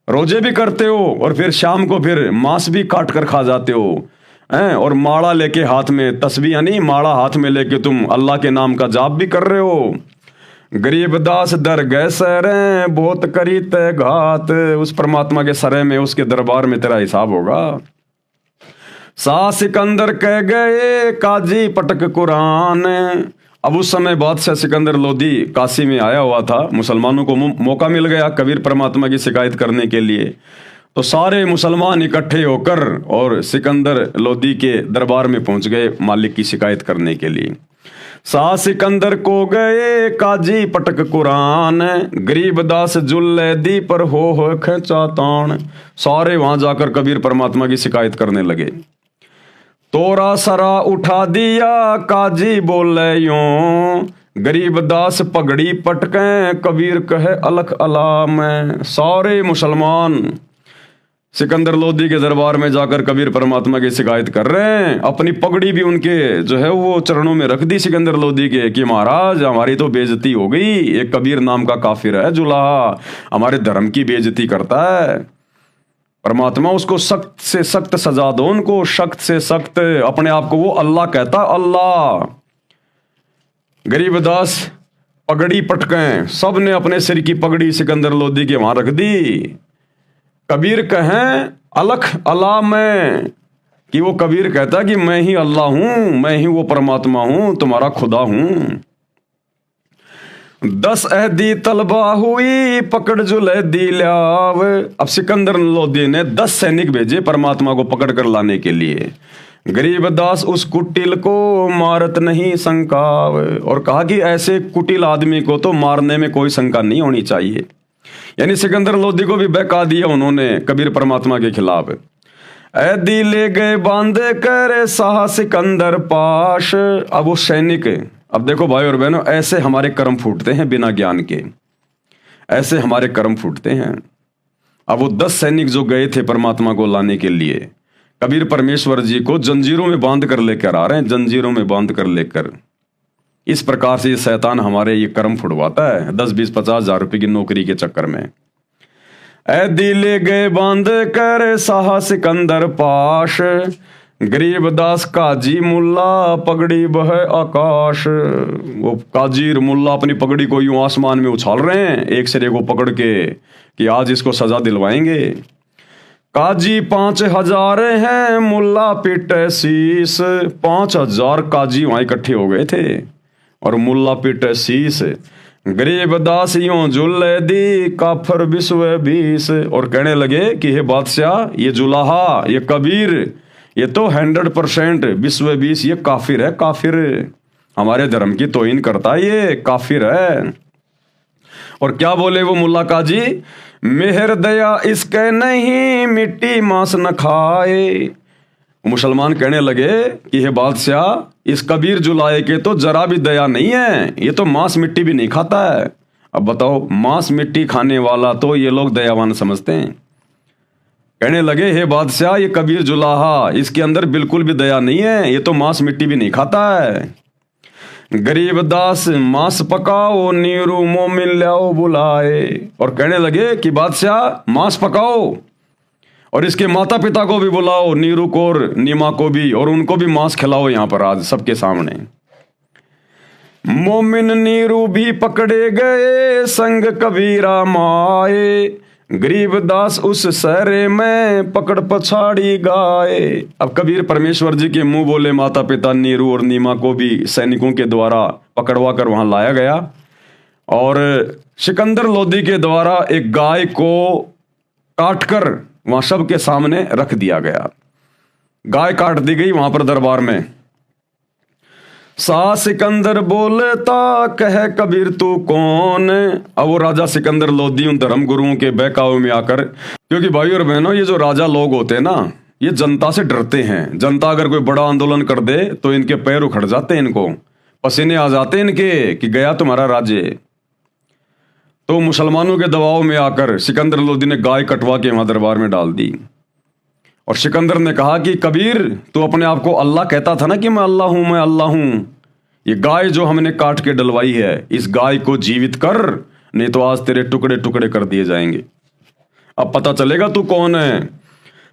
रोजे भी करते हो, और फिर शाम को फिर मांस भी काट कर खा जाते हो हैं, और माड़ा लेके हाथ में, तस्बीह यानी माड़ा हाथ में लेके तुम अल्लाह के नाम का जाप भी कर रहे हो। गरीब दास दर गए सरे बहुत करी ते घात, उस परमात्मा के सरे में, उसके दरबार में तेरा हिसाब होगा। शाह सिकंदर कह गए काजी पटक कुरान। अब उस समय बादशाह सिकंदर लोदी काशी में आया हुआ था, मुसलमानों को मौका मिल गया कबीर परमात्मा की शिकायत करने के लिए। तो सारे मुसलमान इकट्ठे होकर और सिकंदर लोदी के दरबार में पहुंच गए मालिक की शिकायत करने के लिए। शाह सिकंदर को गए काजी पटक कुरान, गरीब दास जुल्ले दी पर हो खेचा तान। सारे वहां जाकर कबीर परमात्मा की शिकायत करने लगे। तोरा सरा उठा दिया काजी बोले यूं, गरीब दास पगड़ी पटके कबीर कहे अलख अला में। सारे मुसलमान सिकंदर लोदी के दरबार में जाकर कबीर परमात्मा की शिकायत कर रहे हैं। अपनी पगड़ी भी उनके जो है वो चरणों में रख दी सिकंदर लोदी के, कि महाराज हमारी तो बेइज्जती हो गई, एक कबीर नाम का काफिर है जुलाहा, हमारे धर्म की बेइज्जती करता है। परमात्मा उसको सख्त से सख्त सजा दो, उनको सख्त से सख्त। अपने आप को वो अल्लाह कहता, अल्लाह। गरीबदास पगड़ी पटके, सब ने अपने सिर की पगड़ी सिकंदर लोदी के वहां रख दी। कबीर कहें अलख अला में, कि वो कबीर कहता कि मैं ही अल्लाह हूं, मैं ही वो परमात्मा हूं, तुम्हारा खुदा हूं। 10 अहदी तलबा हुई पकड़ जुलैदी ल्याव। अब सिकंदर लोदी ने 10 सैनिक भेजे परमात्मा को पकड़ कर लाने के लिए। गरीबदास उस कुटिल को मारत नहीं शंकाव, और कहा कि ऐसे कुटिल आदमी को तो मारने में कोई शंका नहीं होनी चाहिए। यानी सिकंदर लोदी को भी बहका दिया उन्होंने कबीर परमात्मा के खिलाफ। ऐदी ले गए बांधे करे शाह सिकंदर पाश। अब वो सैनिक, अब देखो भाई और बहनों, ऐसे हमारे कर्म फूटते हैं बिना ज्ञान के, ऐसे हमारे कर्म फूटते हैं। अब वो 10 सैनिक जो गए थे परमात्मा को लाने के लिए, कबीर परमेश्वर जी को जंजीरों में बांध कर लेकर आ रहे हैं, जंजीरों में बांध कर लेकर। इस प्रकार से ये शैतान हमारे ये कर्म फुड़वाता है 10, 20, 50 हजार रुपए की नौकरी के चक्कर में। ऐ दिले गए बांध कर साहा सिकंदर पाश, गरीब दास काजी मुल्ला पगड़ी बह आकाश। वो काजीर मुल्ला अपनी पगड़ी को यूं आसमान में उछाल रहे हैं एक सिरे को पकड़ के कि आज इसको सजा दिलवाएंगे। काजी 5000 हैं, मुल्ला पिटे शीस। 5000 काजी वहां इकट्ठे हो गए थे और मुल्ला पिटे शीस। गरीब दास यूं जुल्ले दी काफर विश्व 20। और कहने लगे कि हे बादशाह, ये जुलाहा, ये कबीर, ये तो 100% विश्व 20 ये काफिर है, काफिर हमारे धर्म की तौहीन करता है, ये काफिर है। और क्या बोले वो मुल्ला काजी, मेहर दया इसके नहीं, मिट्टी मांस न खाए। मुसलमान कहने लगे कि हे बादशाह, इस कबीर जुलाए के तो जरा भी दया नहीं है, ये तो मांस मिट्टी भी नहीं खाता है। अब बताओ, मांस मिट्टी खाने वाला तो ये लोग दयावान समझते हैं। कहने लगे हे बादशाह, ये कबीर जुलाहा, इसके अंदर बिल्कुल भी दया नहीं है, ये तो मांस मिट्टी भी नहीं खाता है। गरीब दास मांस पकाओ, नीरू मोमिन लाओ बुलाए। और कहने लगे कि बादशाह मांस पकाओ और इसके माता पिता को भी बुलाओ, नीरू को और नीमा को भी, और उनको भी मांस खिलाओ यहां पर आज सबके सामने। मोमिन नीरू भी पकड़े गए, संग कबीरा माए। गरीब दास उस सहरे में पकड़ पछाड़ी गाए। अब कबीर परमेश्वर जी के मुंह बोले माता पिता नीरू और नीमा को भी सैनिकों के द्वारा पकड़वा कर वहां लाया गया और सिकंदर लोदी के द्वारा एक गाय को काटकर वहां सबके सामने रख दिया गया। गाय काट दी गई वहां पर दरबार में। सा सिकंदर बोलता कह कबीर तू कौन। अब वो राजा सिकंदर लोदी उन धर्म गुरुओं के बहकावे में आकर, क्योंकि भाई और बहनों, ये जो राजा लोग होते हैं ना, ये जनता से डरते हैं। जनता अगर कोई बड़ा आंदोलन कर दे तो इनके पैर उखड़ जाते हैं, इनको पसीने आ जाते हैं इनके कि गया तुम्हारा राज्य। तो मुसलमानों के दबाव में आकर सिकंदर लोदी ने गाय कटवा के वहां दरबार में डाल दी और सिकंदर ने कहा कि कबीर, तू अपने आप को अल्लाह कहता था ना कि मैं अल्लाह हूं, मैं अल्लाह हूं। ये गाय जो हमने काट के डलवाई है, इस गाय को जीवित कर, नहीं तो आज तेरे टुकड़े टुकड़े कर दिए जाएंगे। अब पता चलेगा तू कौन है।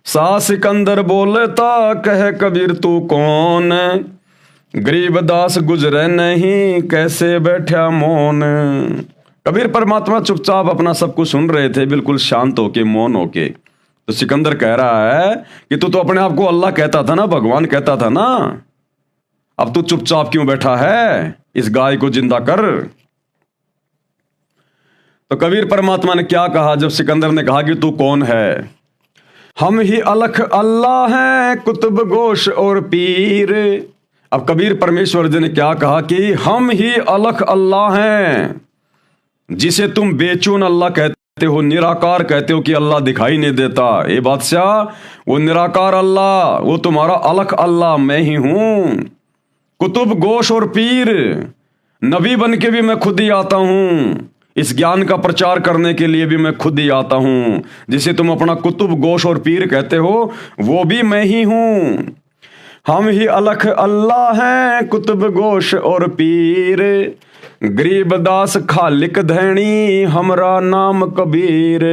सा सिकंदर बोलता कह कबीर तू कौन। गरीब दास गुजरे नहीं, कैसे बैठा मौन। कबीर परमात्मा चुपचाप अपना सब कुछ सुन रहे थे, बिल्कुल शांत होके, मौन होके। तो सिकंदर कह रहा है कि तू तो अपने आप को अल्लाह कहता था ना, भगवान कहता था ना, अब तू चुपचाप क्यों बैठा है, इस गाय को जिंदा कर। तो कबीर परमात्मा ने क्या कहा जब सिकंदर ने कहा कि तू कौन है। हम ही अलख अल्लाह हैं, कुतुब गोश और पीर। अब कबीर परमेश्वर जी ने क्या कहा कि हम ही अलख अल्लाह हैं, जिसे तुम बेचून अल्लाह कहते हो, निराकार कहते हो कि अल्लाह दिखाई नहीं देता। ए बादशाह, वो निराकार अल्लाह, वो तुम्हारा अलख अल्लाह मैं ही हूं। कुतुब गोश और पीर, नबी बन के भी मैं खुद ही आता हूं, इस ज्ञान का प्रचार करने के लिए भी मैं खुद ही आता हूं। जिसे तुम अपना कुतुब गोश और पीर कहते हो, वो भी मैं ही हूं। हम ही अलख अल्लाह हैं, कुतुब गोश और पीर। गरीब दास खालिक धैनी, हमरा नाम कबीर।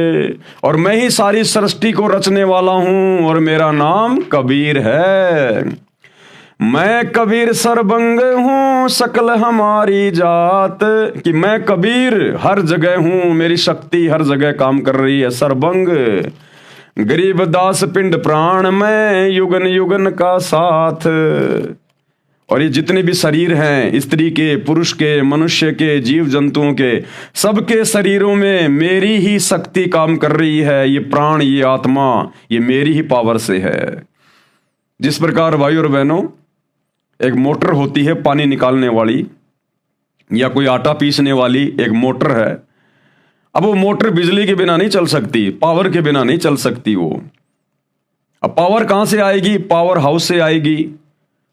और मैं ही सारी सृष्टि को रचने वाला हूं और मेरा नाम कबीर है। मैं कबीर सरबंग हूं, सकल हमारी जात। कि मैं कबीर हर जगह हूं, मेरी शक्ति हर जगह काम कर रही है, सरबंग। गरीब दास पिंड प्राण में, युगन युगन का साथ। और ये जितने भी शरीर हैं, स्त्री के, पुरुष के, मनुष्य के, जीव जंतुओं के, सबके शरीरों में मेरी ही शक्ति काम कर रही है। ये प्राण, ये आत्मा, ये मेरी ही पावर से है। जिस प्रकार भाई और बहनों, एक मोटर होती है पानी निकालने वाली, या कोई आटा पीसने वाली एक मोटर है। अब वो मोटर बिजली के बिना नहीं चल सकती, पावर के बिना नहीं चल सकती वो। अब पावर कहां से आएगी? पावर हाउस से आएगी।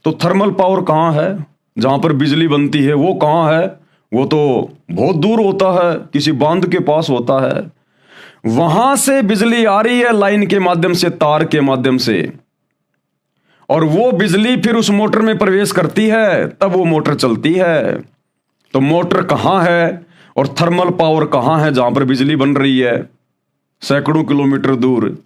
तो थर्मल पावर कहाँ है? जहां पर बिजली बनती है वो कहाँ है? वो तो बहुत दूर होता है, किसी बांध के पास होता है। वहां से बिजली आ रही है लाइन के माध्यम से, तार के माध्यम से, और वो बिजली फिर उस मोटर में प्रवेश करती है, तब वो मोटर चलती है। तो मोटर कहाँ है और थर्मल पावर कहाँ है जहां पर बिजली बन रही है? सैकड़ों किलोमीटर दूर।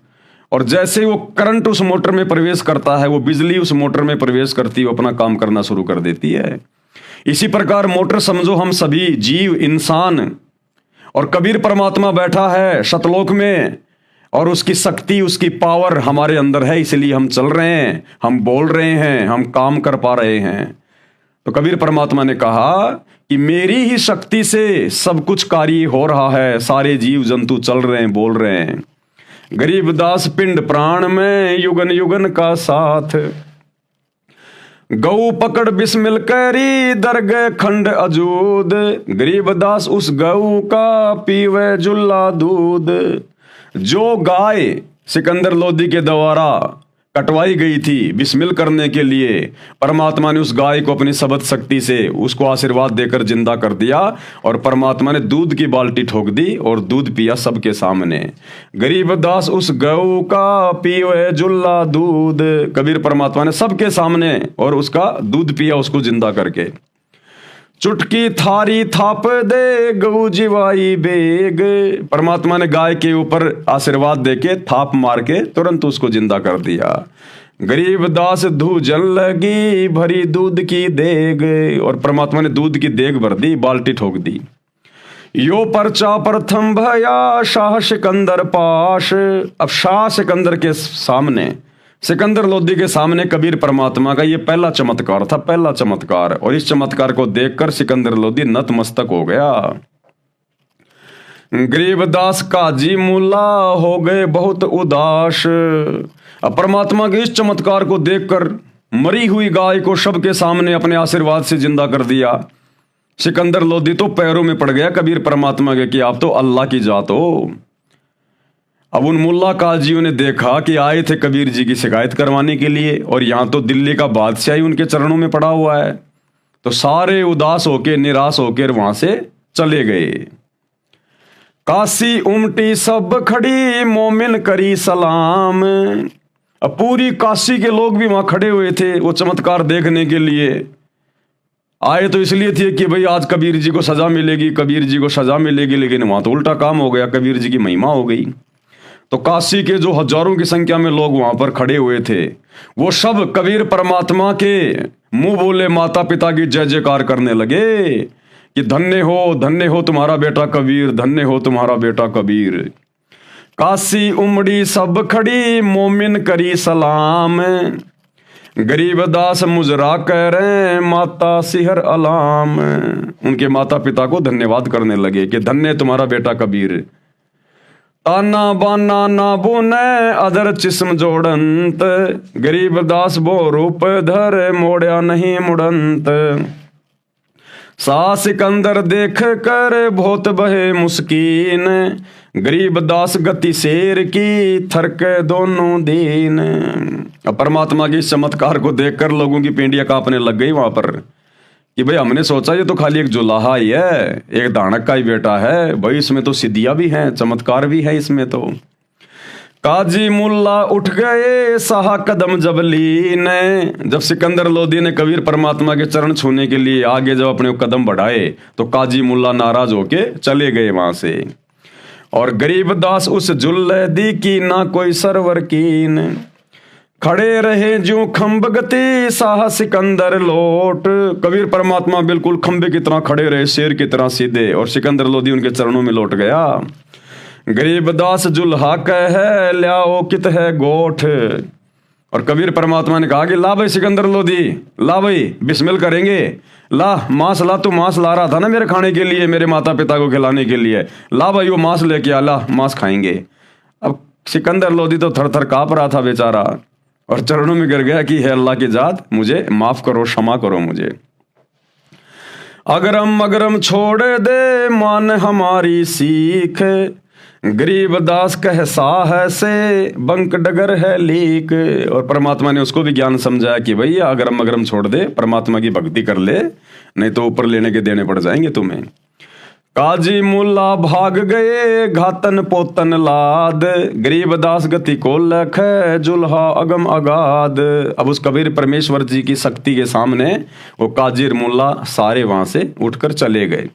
और जैसे वो करंट उस मोटर में प्रवेश करता है, वो बिजली उस मोटर में प्रवेश करती है, वो अपना काम करना शुरू कर देती है। इसी प्रकार मोटर समझो हम सभी जीव, इंसान, और कबीर परमात्मा बैठा है सतलोक में, और उसकी शक्ति, उसकी पावर हमारे अंदर है, इसलिए हम चल रहे हैं, हम बोल रहे हैं, हम काम कर पा रहे हैं। तो कबीर परमात्मा ने कहा कि मेरी ही शक्ति से सब कुछ कार्य हो रहा है, सारे जीव जंतु चल रहे हैं, बोल रहे हैं। गरीबदास पिंड प्राण में युगन युगन का साथ, गऊ पकड़ बिस्मिल करी दरगह खंड अजूद, गरीबदास उस गऊ का पीवे जुल्ला दूध। जो गाय सिकंदर लोदी के द्वारा कटवाई गई थी बिस्मिल करने के लिए, परमात्मा ने उस गाय को अपनी शब्द शक्ति से उसको आशीर्वाद देकर जिंदा कर दिया, और परमात्मा ने दूध की बाल्टी ठोक दी और दूध पिया सबके सामने। गरीबदास उस गऊ का पीवे जुल्ला दूध, कबीर परमात्मा ने सबके सामने और उसका दूध पिया, उसको जिंदा करके। चुटकी थारी थाप दे गऊ जीवाई बेग, परमात्मा ने गाय के ऊपर आशीर्वाद देके थाप मार के तुरंत उसको जिंदा कर दिया। गरीबदास धूजन लगी भरी दूध की देग, और परमात्मा ने दूध की देग भर दी, बाल्टी ठोक दी। यो पर्चा प्रथम भया शाह सिकंदर पाश, अब शाह सिकंदर के सामने, सिकंदर लोदी के सामने कबीर परमात्मा का ये पहला चमत्कार था, पहला चमत्कार। और इस चमत्कार को देखकर सिकंदर लोदी नतमस्तक हो गया। गरीबदास काजी मुल्ला हो गए बहुत उदास, अब परमात्मा के इस चमत्कार को देखकर मरी हुई गाय को सबके सामने अपने आशीर्वाद से जिंदा कर दिया। सिकंदर लोदी तो पैरों में पड़ गया कबीर परमात्मा के कि आप तो अल्लाह की जात हो। अब उन मुल्ला काजियों ने देखा कि आए थे कबीर जी की शिकायत करवाने के लिए, और यहां तो दिल्ली का बादशाह ही उनके चरणों में पड़ा हुआ है, तो सारे उदास होके, निराश होकर वहां से चले गए। काशी उमटी सब खड़ी मोमिन करी सलाम, अब पूरी काशी के लोग भी वहां खड़े हुए थे वो चमत्कार देखने के लिए। आए तो इसलिए थे कि भाई आज कबीर जी को सजा मिलेगी, कबीर जी को सजा मिलेगी, लेकिन वहां तो उल्टा काम हो गया, कबीर जी की महिमा हो गई। तो काशी के जो हजारों की संख्या में लोग वहां पर खड़े हुए थे, वो सब कबीर परमात्मा के मुंह बोले माता पिता की जय जयकार करने लगे कि धन्य हो तुम्हारा बेटा कबीर, धन्य हो तुम्हारा बेटा कबीर। काशी उमड़ी सब खड़ी मोमिन करी सलाम, गरीबदास मुजरा कह रहे माता सिहर अलाम, उनके माता पिता को धन्यवाद करने लगे कि धन्य तुम्हारा बेटा कबीर। ताना बाना ना बुने अदर चिस्म जोड़ंत, गरीबदास बो रूप धर मोड़या नहीं मुड़ंत। सा सिकंदर देख कर बहुत बहे मुस्कीन, गरीबदास गति शेर की थरके दोनों दीन। अब परमात्मा के इस चमत्कार को देखकर लोगों की पेंडियां कांपने लग गई वहां पर कि भाई हमने सोचा ये तो खाली एक जुलाहा ही है, एक दानक का ही बेटा है, भाई इसमें तो सिद्धियां भी हैं, चमत्कार भी है इसमें तो। काजी मुल्ला उठ गए साहा कदम जब लीने, जब सिकंदर लोदी ने कबीर परमात्मा के चरण छूने के लिए आगे जब अपने कदम बढ़ाए, तो काजी मुल्ला नाराज होके चले गए वहां से। और गरीबदास उस जुल्लदी की ना कोई सरवर कीन, खड़े रहे जो खंब गति साह सिकंदर लोट, कबीर परमात्मा बिल्कुल खंबे की तरह खड़े रहे, शेर की तरह सीधे, और सिकंदर लोदी उनके चरणों में लौट गया। गरीबदास जुल्हा कह ल्याओ कित है गोठ, और कबीर परमात्मा ने कहा कि ला भाई सिकंदर लोदी, ला भाई बिस्मिल करेंगे, ला मांस ला, तू मांस ला रहा था ना मेरे खाने के लिए, मेरे माता पिता को खिलाने के लिए, ला भाई वो मांस लेके आ, ला मांस खाएंगे। अब सिकंदर लोदी तो थर थर कांप रहा था बेचारा, और चरणों में गिर गया कि हे अल्लाह की जात, मुझे माफ करो, क्षमा करो मुझे। अगरम अगरम छोड़ दे मान हमारी सीख, गरीबदास कह साह से बंक डगर है लीक, और परमात्मा ने उसको भी ज्ञान समझाया कि भैया अगरम अगरम छोड़ दे, परमात्मा की भक्ति कर ले, नहीं तो ऊपर लेने के देने पड़ जाएंगे तुम्हें। काजी मुल्ला भाग गए घातन पोतन लाद, गरीबदास गति को लख जुल्हा अगम अगाध। अब उस कबीर परमेश्वर जी की शक्ति के सामने वो काजी मुल्ला सारे वहां से उठकर चले गए।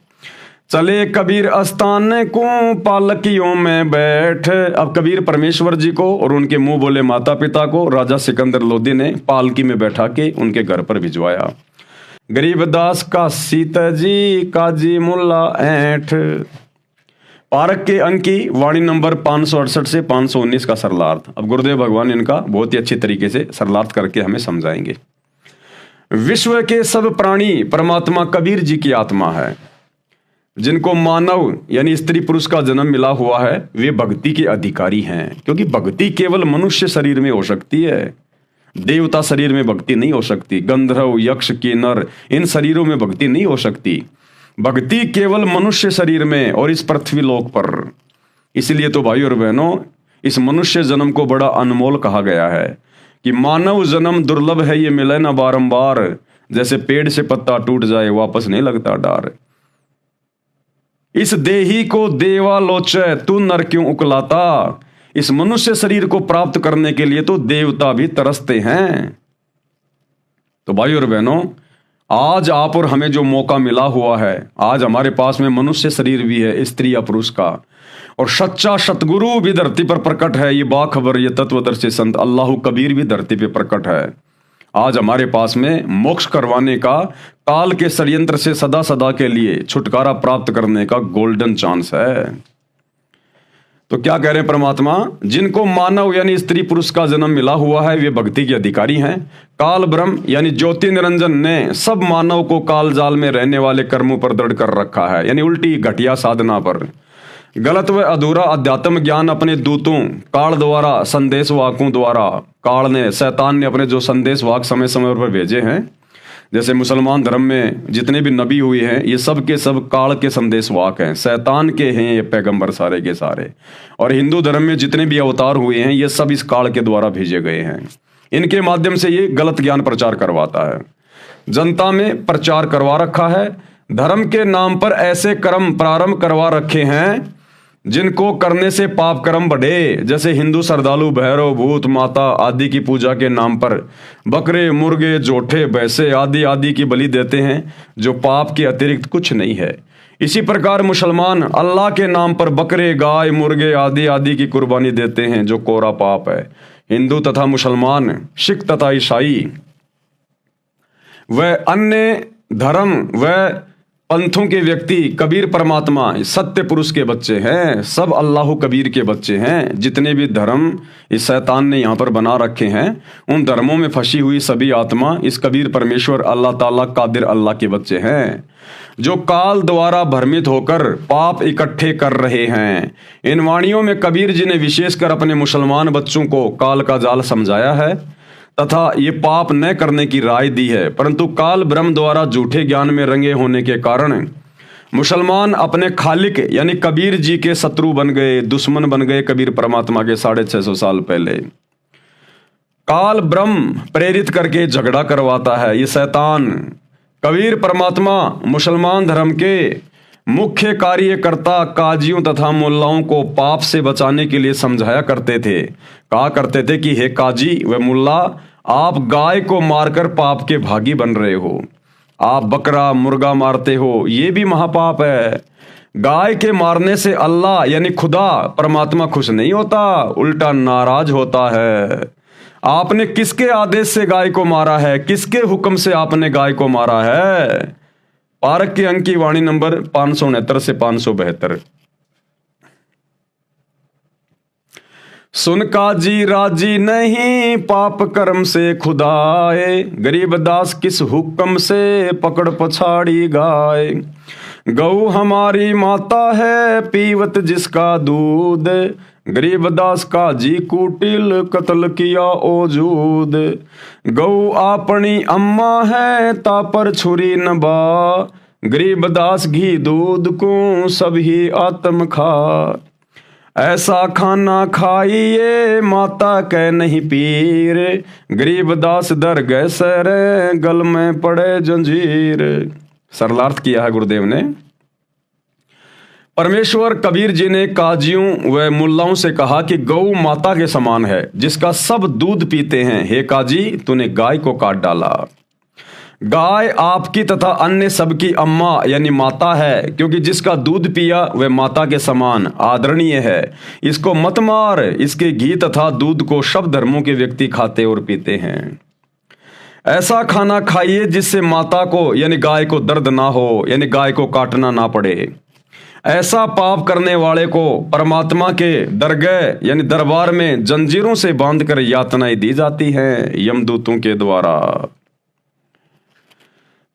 चले कबीर अस्तान को पालकियों में बैठ। अब कबीर परमेश्वर जी को और उनके मुंह बोले माता पिता को राजा सिकंदर लोदी ने पालकी में बैठा के उनके घर पर भिजवाया। गरीबदास का सीता जी काजी मुल्ला ऐठ। पारक के अंक की वाणी नंबर 568 से 519 का सरलार्थ अब गुरुदेव भगवान इनका बहुत ही अच्छी तरीके से सरलार्थ करके हमें समझाएंगे। विश्व के सब प्राणी परमात्मा कबीर जी की आत्मा है। जिनको मानव यानी स्त्री पुरुष का जन्म मिला हुआ है वे भक्ति के अधिकारी हैं, क्योंकि भक्ति केवल मनुष्य शरीर में हो सकती है, देवता शरीर में भक्ति नहीं हो सकती। गंधर्व यक्ष किन्नर इन शरीरों में भक्ति नहीं हो सकती। भक्ति केवल मनुष्य शरीर में और इस पृथ्वी लोक पर। इसलिए तो भाई और बहनों इस मनुष्य जन्म को बड़ा अनमोल कहा गया है कि मानव जन्म दुर्लभ है, ये मिले ना बारंबार। जैसे पेड़ से पत्ता टूट जाए वापस नहीं लगता डार। इस देही को देवा लोचे तू नर क्यों उकलाता। इस मनुष्य शरीर को प्राप्त करने के लिए तो देवता भी तरसते हैं। तो भाई और बहनों आज आप और हमें जो मौका मिला हुआ है, आज हमारे पास में मनुष्य शरीर भी है स्त्री या पुरुष का, और सच्चा सतगुरु भी धरती पर प्रकट है। ये बाखबर ये तत्वदर्शी संत अल्लाह कबीर भी धरती पे प्रकट है। आज हमारे पास में मोक्ष करवाने का, काल के षड्यंत्र से सदा सदा के लिए छुटकारा प्राप्त करने का गोल्डन चांस है। तो क्या कह रहे हैं परमात्मा, जिनको मानव यानी स्त्री पुरुष का जन्म मिला हुआ है वे भक्ति के अधिकारी हैं। काल ब्रह्म यानी ज्योति निरंजन ने सब मानव को काल जाल में रहने वाले कर्मों पर दृढ़ कर रखा है, यानी उल्टी घटिया साधना पर। गलत व अधूरा अध्यात्म ज्ञान अपने दूतों काल द्वारा संदेश वाकों द्वारा, काल ने शैतान ने अपने जो संदेश वाक समय समय पर भेजे हैं, जैसे मुसलमान धर्म में जितने भी नबी हुए हैं ये सब के सब काल के संदेश वाक हैं, शैतान के हैं ये पैगंबर सारे के सारे। और हिंदू धर्म में जितने भी अवतार हुए हैं ये सब इस काल के द्वारा भेजे गए हैं। इनके माध्यम से ये गलत ज्ञान प्रचार करवाता है, जनता में प्रचार करवा रखा है। धर्म के नाम पर ऐसे कर्म प्रारंभ करवा रखे हैं जिनको करने से पाप कर्म बढ़े। जैसे हिंदू श्रद्धालु भैरव भूत माता आदि की पूजा के नाम पर बकरे मुर्गे जोठे भैंसे आदि आदि की बलि देते हैं, जो पाप के अतिरिक्त कुछ नहीं है। इसी प्रकार मुसलमान अल्लाह के नाम पर बकरे गाय मुर्गे आदि आदि की कुर्बानी देते हैं, जो कोरा पाप है। हिंदू तथा मुसलमान, सिख तथा ईसाई व अन्य धर्म व पंथों के व्यक्ति कबीर परमात्मा सत्य पुरुष के बच्चे हैं, सब अल्लाह कबीर के बच्चे हैं। जितने भी धर्म इस शैतान ने यहाँ पर बना रखे हैं उन धर्मों में फंसी हुई सभी आत्मा इस कबीर परमेश्वर अल्लाह ताला कादिर अल्लाह के बच्चे हैं, जो काल द्वारा भ्रमित होकर पाप इकट्ठे कर रहे हैं। इन वाणियों में कबीर जी ने विशेषकर अपने मुसलमान बच्चों को काल का जाल समझाया है तथा ये पाप न करने की राय दी है, परंतु काल ब्रह्म द्वारा झूठे ज्ञान में रंगे होने के कारण मुसलमान अपने खालिक यानी कबीर जी के शत्रु बन गए, दुश्मन बन गए। कबीर परमात्मा के 650 साल पहले काल ब्रह्म प्रेरित करके झगड़ा करवाता है ये शैतान। कबीर परमात्मा मुसलमान धर्म के मुख्य कार्यकर्ता काजियों तथा मुल्लाओं को पाप से बचाने के लिए समझाया करते थे। कहा करते थे कि हे काजी व मुल्ला, आप गाय को मारकर पाप के भागी बन रहे हो, आप बकरा मुर्गा मारते हो, ये भी महापाप है। गाय के मारने से अल्लाह यानी खुदा परमात्मा खुश नहीं होता, उल्टा नाराज होता है। आपने किसके आदेश से गाय को मारा है, किसके हुक्म से आपने गाय को मारा है? पारक के अंक की वाणी नंबर 569 से 572। सुन काजी राजी नहीं पाप कर्म से खुदाए, गरीबदास किस हुक्म से पकड़ पछाड़ी गाय। गऊ हमारी माता है पीवत जिसका दूध, गरीबदास का जी कुटिल कत्ल किया ओजूद। गऊ अपनी अम्मा है तापर छुरी नबा, गरीबदास घी दूध को सभी आत्म खा। ऐसा खाना खाइए माता कह नहीं पीर, गरीबदास दर गए सर गल में पड़े जंजीर। सरलार्थ किया है गुरुदेव ने। परमेश्वर कबीर जी ने काजियों व मुल्लाओं से कहा कि गौ माता के समान है, जिसका सब दूध पीते हैं। हे काजी, तूने गाय को काट डाला। गाय आपकी तथा अन्य सबकी अम्मा यानी माता है, क्योंकि जिसका दूध पिया वह माता के समान आदरणीय है। इसको मत मार। इसके घी तथा दूध को सब धर्मों के व्यक्ति खाते और पीते हैं। ऐसा खाना खाइए जिससे माता को यानी गाय को दर्द ना हो, यानी गाय को काटना ना पड़े। ऐसा पाप करने वाले को परमात्मा के दरगह यानी दरबार में जंजीरों से बांधकर यातनाएं दी जाती हैं यमदूतों के द्वारा।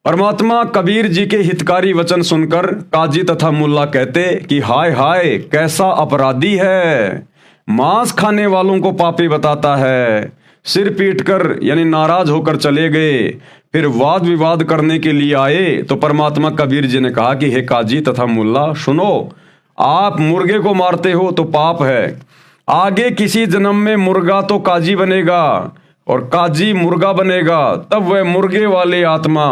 परमात्मा कबीर जी के हितकारी वचन सुनकर काजी तथा मुल्ला कहते कि हाय हाय, कैसा अपराधी है, मांस खाने वालों को पापी बताता है। सिर पीटकर यानी नाराज होकर चले गए। फिर वाद विवाद करने के लिए आए तो परमात्मा कबीर जी ने कहा कि हे काजी तथा मुल्ला, सुनो, आप मुर्गे को मारते हो तो पाप है। आगे किसी जन्म में मुर्गा तो काजी बनेगा और काजी मुर्गा बनेगा, तब वह मुर्गे वाले आत्मा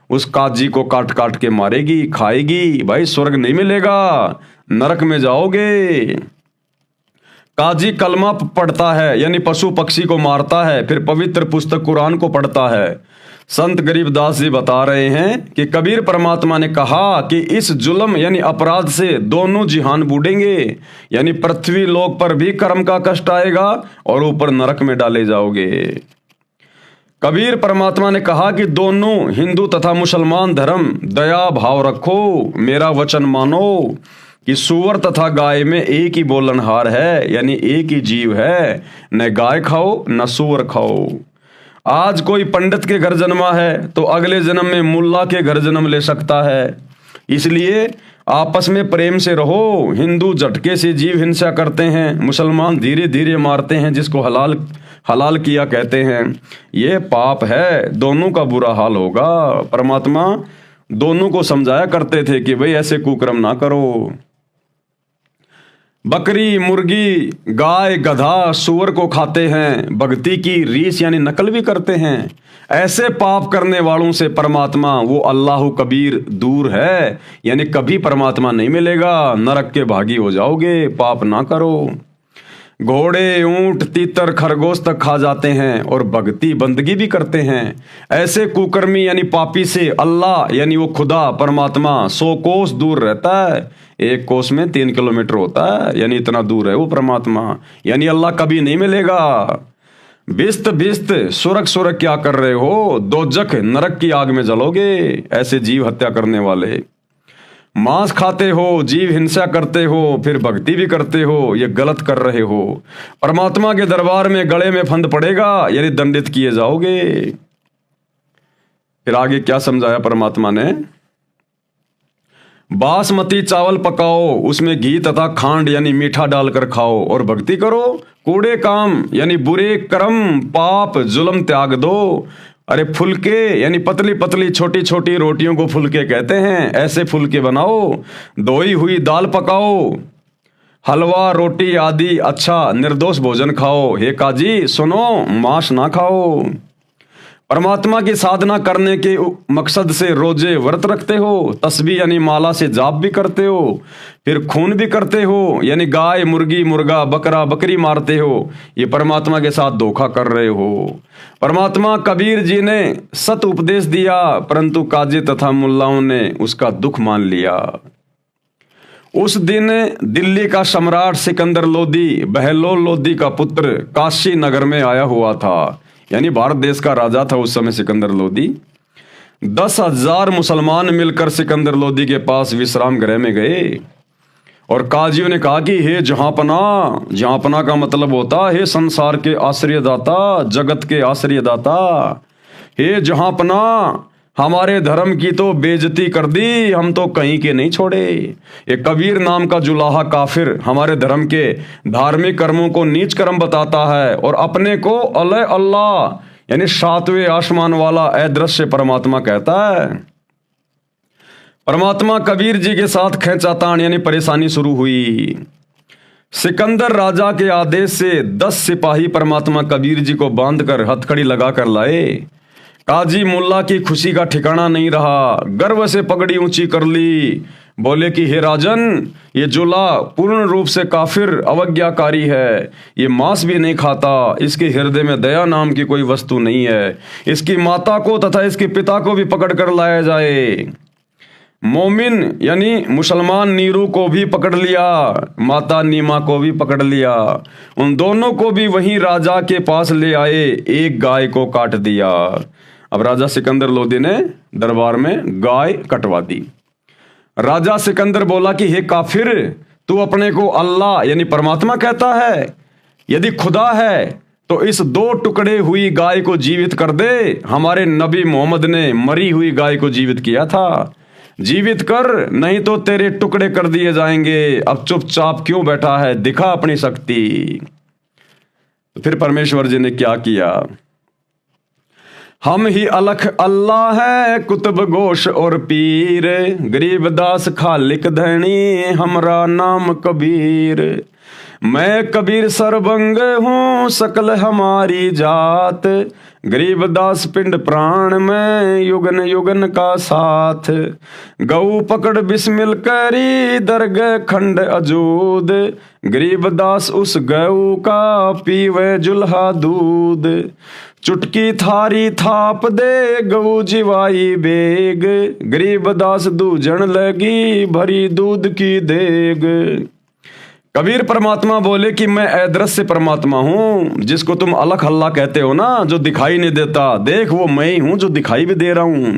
उस काजी को काट काट के मारेगी, खाएगी। भाई स्वर्ग नहीं मिलेगा, नरक में जाओगे। काजी कलमा पढ़ता है यानी पशु पक्षी को मारता है, फिर पवित्र पुस्तक कुरान को पढ़ता है। संत गरीबदास जी बता रहे हैं कि कबीर परमात्मा ने कहा कि इस जुल्म यानी अपराध से दोनों जिहान बूढ़ेंगे, यानी पृथ्वी लोक पर भी कर्म का कष्ट आएगा और ऊपर नरक में डाले जाओगे। कबीर परमात्मा ने कहा कि दोनों हिंदू तथा मुसलमान धर्म दया भाव रखो, मेरा वचन मानो कि सूअर तथा गाय में एक ही बोलनहार है, यानी एक ही जीव है। न गाय खाओ न सूअर खाओ। आज कोई पंडित के घर जन्मा है तो अगले जन्म में मुल्ला के घर जन्म ले सकता है। इसलिए आपस में प्रेम से रहो। हिंदू झटके से जीव हिंसा करते हैं, मुसलमान धीरे धीरे मारते हैं, जिसको हलाल हलाल किया कहते हैं। ये पाप है, दोनों का बुरा हाल होगा। परमात्मा दोनों को समझाया करते थे कि भाई ऐसे कुकर्म ना करो। बकरी, मुर्गी, गाय, गधा, सूअर को खाते हैं, भक्ति की रीस यानी नकल भी करते हैं। ऐसे पाप करने वालों से परमात्मा वो अल्लाह कबीर दूर है, यानी कभी परमात्मा नहीं मिलेगा, नरक के भागी हो जाओगे। पाप ना करो। घोड़े, ऊंट, तीतर, खरगोश तक खा जाते हैं और भक्ति बंदगी भी करते हैं। ऐसे कुकर्मी यानी पापी से अल्लाह यानी वो खुदा परमात्मा 100 कोस दूर रहता है। एक कोस में 3 किलोमीटर होता है, यानी इतना दूर है वो परमात्मा, यानी अल्लाह कभी नहीं मिलेगा। बिस्त बिस्त सुरख सुरख क्या कर रहे हो, दोजख नरक की आग में जलोगे। ऐसे जीव हत्या करने वाले, मांस खाते हो, जीव हिंसा करते हो, फिर भक्ति भी करते हो, ये गलत कर रहे हो। परमात्मा के दरबार में गले में फंद पड़ेगा, यानी दंडित किए जाओगे। फिर आगे क्या समझाया परमात्मा ने, बासमती चावल पकाओ, उसमें घी तथा खांड यानी मीठा डालकर खाओ और भक्ति करो। कूड़े काम यानी बुरे कर्म, पाप, जुल्म त्याग दो। अरे फुलके यानी पतली पतली छोटी छोटी रोटियों को फुलके कहते हैं, ऐसे फुलके बनाओ। धोई हुई दाल पकाओ, हलवा, रोटी आदि अच्छा निर्दोष भोजन खाओ। हे काजी सुनो, मांस ना खाओ। परमात्मा की साधना करने के मकसद से रोजे व्रत रखते हो, तस्बीह यानी माला से जाप भी करते हो, फिर खून भी करते हो, यानी गाय, मुर्गी, मुर्गा, बकरा, बकरी मारते हो। ये परमात्मा के साथ धोखा कर रहे हो। परमात्मा कबीर जी ने सत उपदेश दिया, परंतु काजी तथा मुल्लाओं ने उसका दुख मान लिया। उस दिन दिल्ली का सम्राट सिकंदर लोदी बहलोल लोदी का पुत्र काशी नगर में आया हुआ था, यानी भारत देश का राजा था उस समय सिकंदर लोदी। 10,000 मुसलमान मिलकर सिकंदर लोदी के पास विश्राम गृह में गए और काजियों ने कहा कि हे जहांपना, जहांपना का मतलब होता है संसार के आश्रयदाता, जगत के आश्रयदाता। हे जहांपना, हमारे धर्म की तो बेइज्जती कर दी, हम तो कहीं के नहीं छोड़े। एक कबीर नाम का जुलाहा काफिर हमारे धर्म के धार्मिक कर्मों को नीच कर्म बताता है और अपने को अल्लाह यानी 7वें आसमान वाला अदृश्य परमात्मा कहता है। परमात्मा कबीर जी के साथ खींचातान यानी परेशानी शुरू हुई। सिकंदर राजा के आदेश से 10 सिपाही परमात्मा कबीर जी को बांधकर हथकड़ी लगाकर लाए। काजी मुल्ला की खुशी का ठिकाना नहीं रहा, गर्व से पगड़ी ऊंची कर ली, बोले कि हे राजन, ये जुला पूर्ण रूप से काफिर अवज्ञाकारी है, ये मांस भी नहीं खाता, इसके हृदय में दया नाम की कोई वस्तु नहीं है, इसकी माता को तथा इसके पिता को भी पकड़ कर लाया जाए। मोमिन यानी मुसलमान नीरू को भी पकड़ लिया, माता नीमा को भी पकड़ लिया, उन दोनों को भी वहीं राजा के पास ले आए, एक गाय को काट दिया। अब राजा सिकंदर लोदी ने दरबार में गाय कटवा दी। राजा सिकंदर बोला कि हे काफिर, तू अपने को अल्लाह यानी परमात्मा कहता है? यदि खुदा है तो इस 2 टुकड़े हुई गाय को जीवित कर दे। हमारे नबी मोहम्मद ने मरी हुई गाय को जीवित किया था, जीवित कर, नहीं तो तेरे टुकड़े कर दिए जाएंगे। अब चुपचाप क्यों बैठा है, दिखा अपनी शक्ति। तो फिर परमेश्वर जी ने क्या किया? हम ही अलख अल्लाह है, कुतुब गोश और पीर, गरीब दास खालिक धनी, हमरा नाम कबीर। मैं कबीर सरबंग हूँ, सकल हमारी जात, गरीब दास पिंड प्राण में, युगन युगन का साथ। गऊ पकड़ बिस्मिल करी, दरगह खंड अजूद, गरीब दास उस गऊ का पीवे जुल्हा दूध। चुटकी थारी थाप दे, गऊ जिवाई बेग, गरीब दास दूजन लगी, भरी दूध की देग। कबीर परमात्मा बोले कि मैं अदृश्य परमात्मा हूं, जिसको तुम अलख अल्लाह कहते हो ना, जो दिखाई नहीं देता, देख वो मैं ही हूं जो दिखाई भी दे रहा हूं।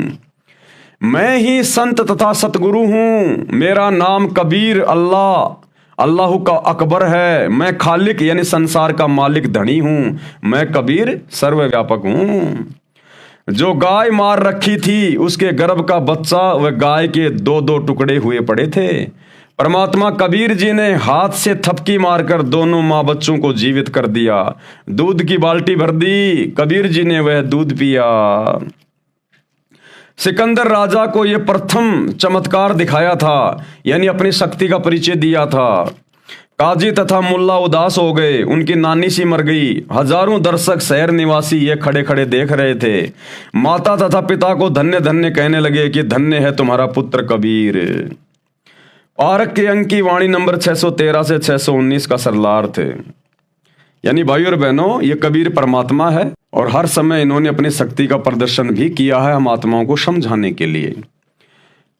मैं ही संत तथा सतगुरु हूं, मेरा नाम कबीर अल्लाह अल्लाह का अकबर है। मैं खालिक यानी संसार का मालिक धनी हूं, मैं कबीर सर्वव्यापक हूं। जो गाय मार रखी थी उसके गर्भ का बच्चा वह गाय के 2-2 टुकड़े हुए पड़े थे। परमात्मा कबीर जी ने हाथ से थपकी मारकर दोनों माँ बच्चों को जीवित कर दिया। दूध की बाल्टी भर दी, कबीर जी ने वह दूध पिया। सिकंदर राजा को यह प्रथम चमत्कार दिखाया था, यानी अपनी शक्ति का परिचय दिया था। काजी तथा मुल्ला उदास हो गए, उनकी नानी सी मर गई। हजारों दर्शक शहर निवासी ये खड़े खड़े देख रहे थे। माता तथा पिता को धन्य धन्य कहने लगे कि धन्य है तुम्हारा पुत्र कबीर। पारक के अंक की वाणी नंबर 613 से 619 का सरलार्थ है, यानी भाइयों और बहनों, ये कबीर परमात्मा है और हर समय इन्होंने अपनी शक्ति का प्रदर्शन भी किया है हम आत्माओं को समझाने के लिए।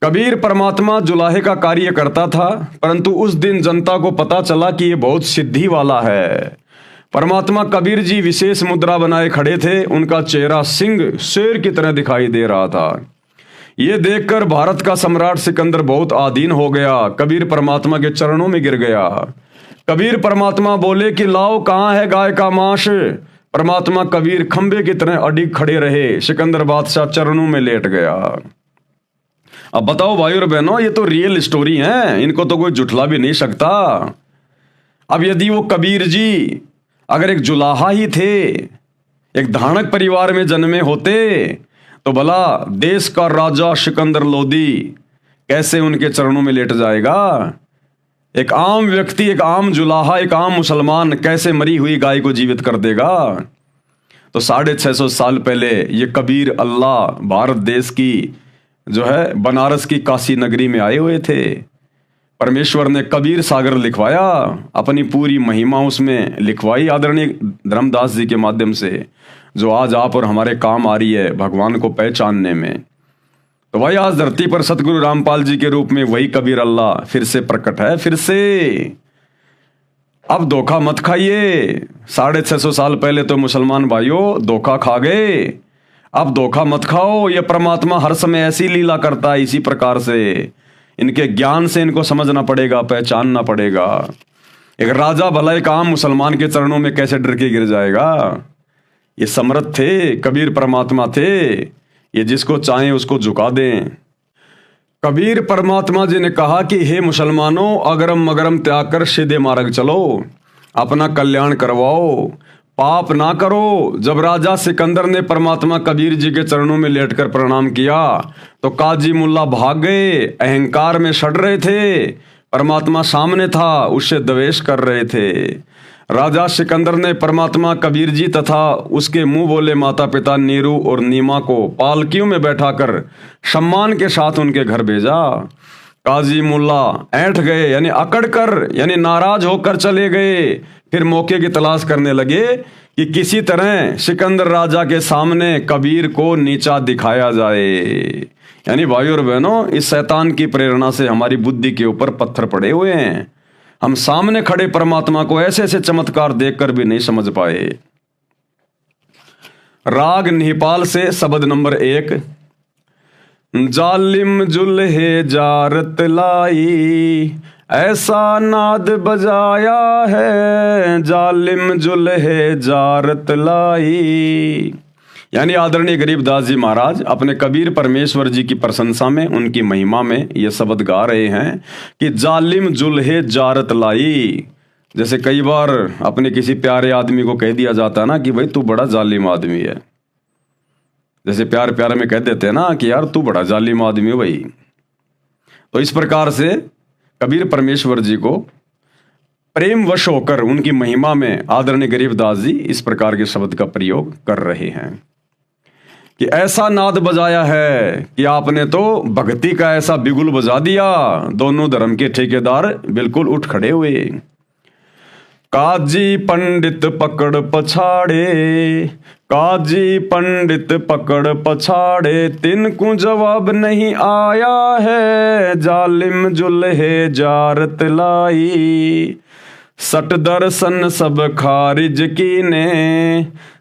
कबीर परमात्मा जुलाहे का कार्य करता था, परंतु उस दिन जनता को पता चला कि ये बहुत सिद्धि वाला है। परमात्मा कबीर जी विशेष मुद्रा बनाए खड़े थे, उनका चेहरा सिंह शेर की तरह दिखाई दे रहा था। ये देखकर भारत का सम्राट सिकंदर बहुत आधीन हो गया, कबीर परमात्मा के चरणों में गिर गया। कबीर परमात्मा बोले कि लाओ, कहाँ है गाय का मांस? परमात्मा कबीर खंबे की तरह अडिग खड़े रहे, सिकंदर बादशाह चरणों में लेट गया। अब बताओ भाई और बहनों, ये तो रियल स्टोरी है, इनको तो कोई जुठला भी नहीं सकता। अब यदि वो कबीर जी अगर एक जुलाहा ही थे, एक धानक परिवार में जन्मे होते, तो भला देश का राजा सिकंदर लोदी कैसे उनके चरणों में लेट जाएगा? एक आम व्यक्ति, एक आम जुलाहा, एक आम मुसलमान कैसे मरी हुई गाय को जीवित कर देगा? तो 650 साल पहले ये कबीर अल्लाह भारत देश की जो है बनारस की काशी नगरी में आए हुए थे। परमेश्वर ने कबीर सागर लिखवाया, अपनी पूरी महिमा उसमें लिखवाई आदरणीय धर्मदास जी के माध्यम से, जो आज आप और हमारे काम आ रही है भगवान को पहचानने में। तो भाई आज धरती पर सतगुरु रामपाल जी के रूप में वही कबीर अल्लाह फिर से प्रकट है, फिर से। अब धोखा मत खाइए। 650 साल पहले तो मुसलमान भाइयों धोखा खा गए, अब धोखा मत खाओ। ये परमात्मा हर समय ऐसी लीला करता है, इसी प्रकार से। इनके ज्ञान से इनको समझना पड़ेगा, पहचानना पड़ेगा। एक राजा भला एक आम मुसलमान के चरणों में कैसे डर के गिर जाएगा? ये समर्थ थे, कबीर परमात्मा थे, ये जिसको चाहें उसको झुका दें। कबीर परमात्मा जी ने कहा कि हे मुसलमानों, अगरम मगरम त्याग कर सीधे मार्ग चलो, अपना कल्याण करवाओ, पाप ना करो। जब राजा सिकंदर ने परमात्मा कबीर जी के चरणों में लेटकर प्रणाम किया तो काजी मुल्ला भाग गए, अहंकार में सड़ रहे थे। परमात्मा सामने था, उससे द्वेष कर रहे थे। राजा सिकंदर ने परमात्मा कबीर जी तथा उसके मुंह बोले माता पिता नीरू और नीमा को पालकियों में बैठाकर सम्मान के साथ उनके घर भेजा। काजी मुल्ला ऐंठ गए यानी अकड़ कर यानी नाराज होकर चले गए। फिर मौके की तलाश करने लगे कि किसी तरह सिकंदर राजा के सामने कबीर को नीचा दिखाया जाए। यानी भाई और बहनों, इस शैतान की प्रेरणा से हमारी बुद्धि के ऊपर पत्थर पड़े हुए हैं। हम सामने खड़े परमात्मा को ऐसे ऐसे चमत्कार देखकर भी नहीं समझ पाए। राग निहिपाल से शब्द नंबर 1। जालिम जुल्हे जारत लाई, ऐसा नाद बजाया है, जालिम जुल्हे जारत लाई। यानी आदरणीय गरीबदास जी महाराज अपने कबीर परमेश्वर जी की प्रशंसा में, उनकी महिमा में ये शब्द गा रहे हैं कि जालिम जुल्हे जारत लाई। जैसे कई बार अपने किसी प्यारे आदमी को कह दिया जाता है ना कि भाई तू बड़ा जालिम आदमी है। जैसे प्यार प्यार में कह देते हैं ना कि यार तू बड़ा जालिम आदमी है भाई। तो इस प्रकार से कबीर परमेश्वर जी को प्रेम वश होकर उनकी महिमा में आदरणीय गरीबदास जी इस प्रकार के शब्द का प्रयोग कर रहे हैं कि ऐसा नाद बजाया है कि आपने तो भक्ति का ऐसा बिगुल बजा दिया, दोनों धर्म के ठेकेदार बिल्कुल उठ खड़े हुए। काजी पंडित पकड़ पछाड़े, काजी पंडित पकड़ पछाड़े, तिनको जवाब नहीं आया है, जालिम जुल्हे जारत लाई। सट दर्शन सब खारिज कीने,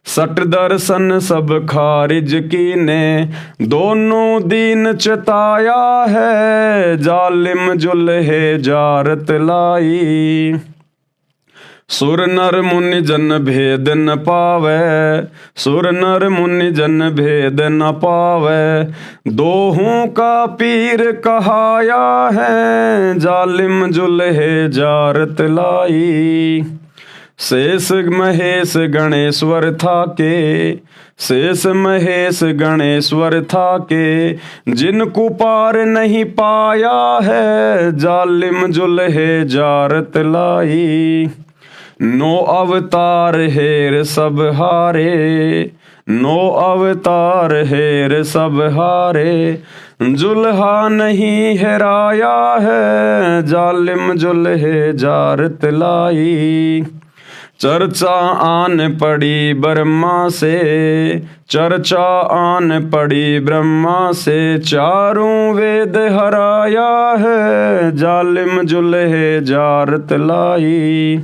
सट दर्शन सब खारिज कीने, दोनों दीन चिताया है, जालिम जुल्हे जारत लाई। सुर नर मुनि जन भेद न पावे, सुर नर मुनि जन भेद न पावे, दोहों का पीर कहाया है, जालिम जुल्हे जारत लाई। शेष महेश गणेश्वर था के, शेष महेश गणेश्वर था के, जिनको पार नहीं पाया है, जालिम जुल्हे जारत लाई। नो अवतार हेर सब हारे, नो अवतार हेर सब हारे, जुल्हा नहीं हेराया है, जालिम जुल्हे जारत लाई। चर्चा आन पड़ी ब्रह्मा से, चर्चा आन पड़ी ब्रह्मा से, चारों वेद हराया है, जालिम जुल्हे जारत लाई।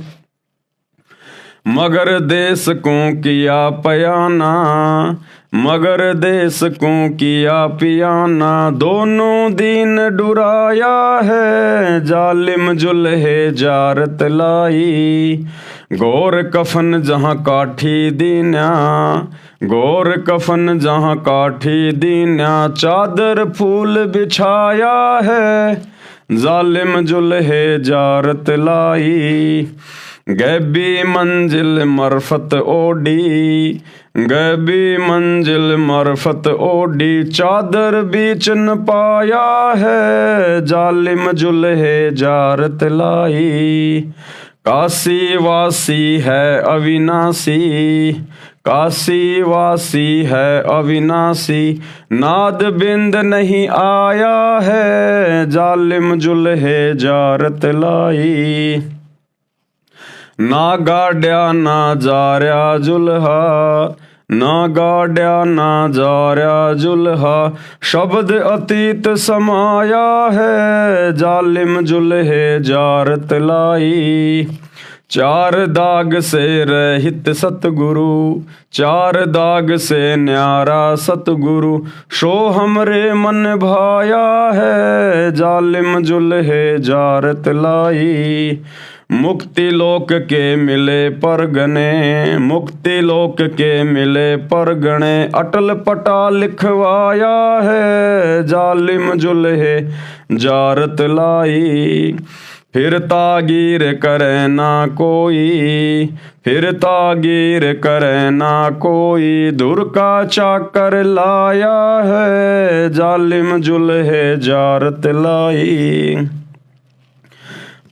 मगर देश को किया पयाना, मगर देश को किया पियाना, दोनों दीन डुराया है, जालिम जुल्हे जारत लाई। गौर कफन जहाँ काठी दीन्या, गौर कफन जहाँ काठी दीन्या, चादर फूल बिछाया है, जालिम जुल्हे जारत लाई। गैबी मंजिल मरफत ओडी, गैबी मंजिल मरफत ओडी, चादर बीच न पाया है, जालिम जुल्हे जारत लाई। काशी वासी है अविनाशी, काशी वासी है अविनाशी, नाद बिंद नहीं आया है, जालिम जुल्हे जारत लाई। ना गाड्या ना जार्या जुल्हा, ना गाड्या ना जार्या जुल्हा, शब्द अतीत समाया है, जालिम जुल्हे जारत लाई। चार दाग से रहित सतगुरु, चार दाग से न्यारा सतगुरु, शो हमरे मन भाया है, जालिम जुल्हे जारत लाई। मुक्ति लोक के मिले परगने, मुक्ति लोक के मिले परगणे, अटल पटा लिखवाया है, जालिम जुल्हे जारत लाई। फिर तागीर करे ना कोई, फिर तागीर करे ना कोई, धुर का चाकर लाया है, जालिम जुल्हे जारत लाई।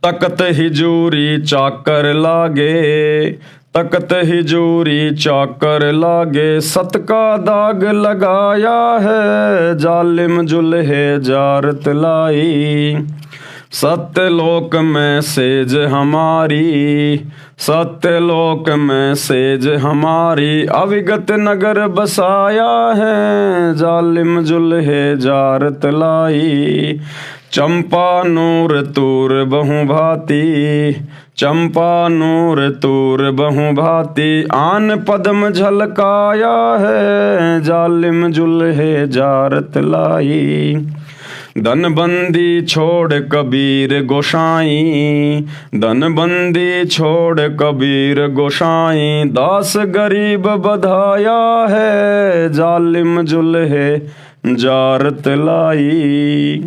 तकत हिजूरी चाकर लागे, तकत हिजूरी चाकर लागे, सत का दाग लगाया है, जालिम जुल्हे जारत लाई। सत्यलोक में सेज हमारी, सत्यलोक में सेज हमारी, अविगत नगर बसाया है, जालिम जुल्हे जारत लाई। चंपा नूर तूर बहु भांति, चंपा नूर तूर बहु भांति, आन पद्म झलकाया है, जालिम जुल्हे जारत लाई। धनबंदी छोड़ कबीर गोसाई, धनबंदी छोड़ कबीर गोसाई, दास गरीब बधाया है, जालिम जुल्हे जारत लाई।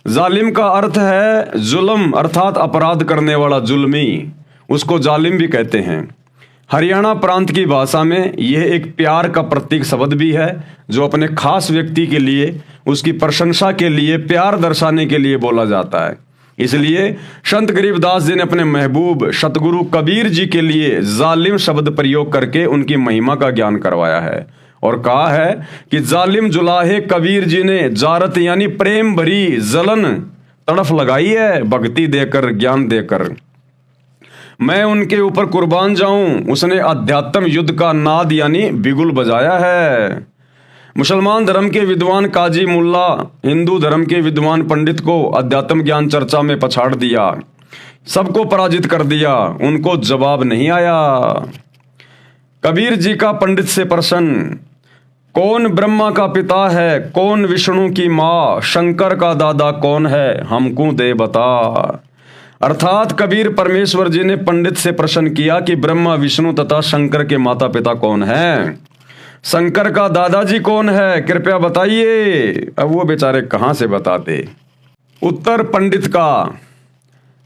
जालिम का अर्थ है जुल्म अर्थात अपराध करने वाला, जुल्मी, उसको जालिम भी कहते हैं। हरियाणा प्रांत की भाषा में यह एक प्यार का प्रतीक शब्द भी है, जो अपने खास व्यक्ति के लिए, उसकी प्रशंसा के लिए, प्यार दर्शाने के लिए बोला जाता है। इसलिए संत गरीबदास जी ने अपने महबूब सतगुरु कबीर जी के लिए जालिम शब्द प्रयोग करके उनकी महिमा का ज्ञान करवाया है और कहा है कि जालिम जुलाहे कबीर जी ने जारत यानी प्रेम भरी जलन तड़फ लगाई है, भक्ति देकर, ज्ञान देकर। मैं उनके ऊपर कुर्बान जाऊं, उसने अध्यात्म युद्ध का नाद यानी बिगुल बजाया है। मुसलमान धर्म के विद्वान काजी मुल्ला हिंदू धर्म के विद्वान पंडित को अध्यात्म ज्ञान चर्चा में पछाड़ दिया, सबको पराजित कर दिया, उनको जवाब नहीं आया। कबीर जी का पंडित से प्रश्न, कौन ब्रह्मा का पिता है, कौन विष्णु की माँ, शंकर का दादा कौन है, हमको दे बता। अर्थात कबीर परमेश्वर जी ने पंडित से प्रश्न किया कि ब्रह्मा विष्णु तथा शंकर के माता पिता कौन हैं, शंकर का दादाजी कौन है, कृपया बताइए। अब वो बेचारे कहां से बताते। उत्तर पंडित का,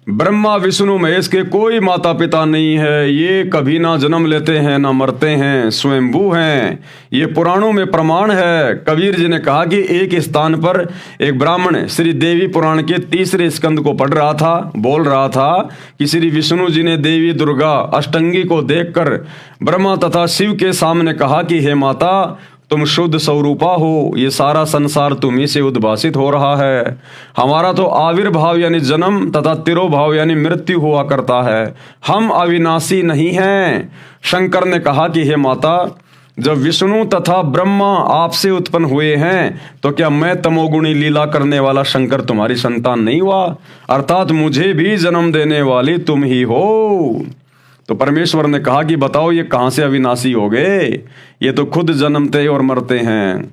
ब्रह्मा विष्णु महेश के कोई माता पिता नहीं है, ये कभी ना जन्म लेते हैं ना मरते हैं, स्वयंभू हैं, ये पुराणों में प्रमाण है। कबीर जी ने कहा कि एक स्थान पर एक ब्राह्मण श्री देवी पुराण के 3रे स्कंद को पढ़ रहा था, बोल रहा था कि श्री विष्णु जी ने देवी दुर्गा अष्टंगी को देखकर ब्रह्मा तथा शिव के सामने कहा कि हे माता, तुम शुद्ध स्वरूपा हो, ये सारा संसार तुम्ही से उद्भासित हो रहा है, हमारा तो आविर्भाव यानी जन्म तथा तिरोभाव यानी मृत्यु हुआ करता है, हम अविनाशी नहीं हैं। शंकर ने कहा कि हे माता, जब विष्णु तथा ब्रह्मा आपसे उत्पन्न हुए हैं तो क्या मैं तमोगुणी लीला करने वाला शंकर तुम्हारी संतान नहीं हुआ, अर्थात मुझे भी जन्म देने वाली तुम ही हो। तो परमेश्वर ने कहा कि बताओ ये कहां से अविनाशी हो गए, ये तो खुद जन्मते और मरते हैं।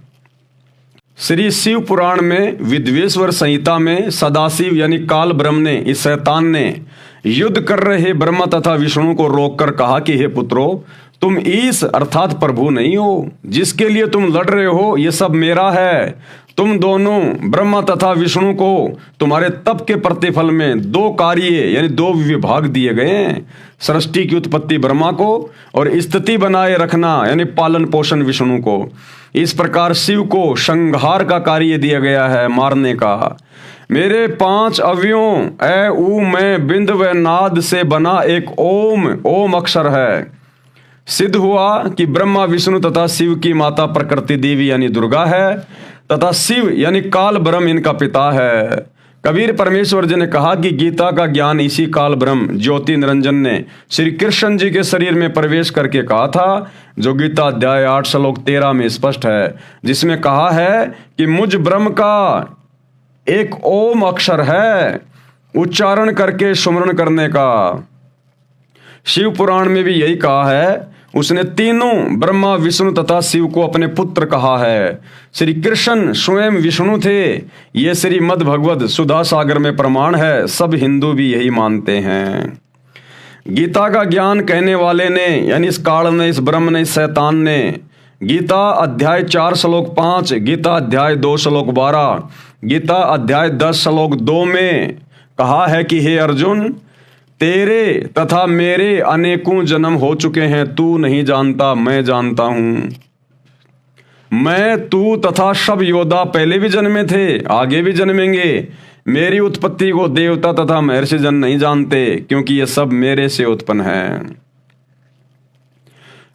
श्री शिव पुराण में विद्वेश्वर संहिता में सदाशिव यानी काल ब्रह्म ने, इस शैतान ने युद्ध कर रहे ब्रह्मा तथा विष्णु को रोककर कहा कि हे पुत्रों, तुम ईश अर्थात प्रभु नहीं हो, जिसके लिए तुम लड़ रहे हो ये सब मेरा है। तुम दोनों ब्रह्मा तथा विष्णु को तुम्हारे तप के प्रतिफल में 2 कार्य यानी 2 विभाग दिए गए हैं। सृष्टि की उत्पत्ति ब्रह्मा को और स्थिति बनाए रखना यानी पालन पोषण विष्णु को। इस प्रकार शिव को संहार का कार्य दिया गया है, मारने का। मेरे 5 अवयवों ए ऊ मैं बिंद व नाद से बना एक ओम अक्षर है। सिद्ध हुआ कि ब्रह्मा विष्णु तथा शिव की माता प्रकृति देवी यानी दुर्गा है तथा शिव यानी काल ब्रह्म इनका पिता है। कबीर परमेश्वर जी ने कहा कि गीता का ज्ञान इसी काल ब्रह्म ज्योति निरंजन ने श्री कृष्ण जी के शरीर में प्रवेश करके कहा था, जो गीता अध्याय 8 श्लोक 13 में स्पष्ट है, जिसमें कहा है कि मुझ ब्रह्म का एक ओम अक्षर है, उच्चारण करके सुमरण करने का। शिव पुराण में भी यही कहा है, उसने तीनों ब्रह्मा विष्णु तथा शिव को अपने पुत्र कहा है। श्री कृष्ण स्वयं विष्णु थे, ये श्रीमद् भगवद सुधा सागर में प्रमाण है, सब हिंदू भी यही मानते हैं। गीता का ज्ञान कहने वाले ने यानी इस काल ने, इस ब्रह्म ने, इस शैतान ने गीता अध्याय 4 श्लोक 5, गीता अध्याय 2 श्लोक 12, गीता अध्याय 10 श्लोक 2 में कहा है कि हे अर्जुन, तेरे तथा मेरे अनेकों जन्म हो चुके हैं, तू नहीं जानता, मैं जानता हूं। मैं, तू तथा सब योद्धा पहले भी जन्मे थे, आगे भी जन्मेंगे। मेरी उत्पत्ति को देवता तथा महर्षि जन नहीं जानते, क्योंकि ये सब मेरे से उत्पन्न है।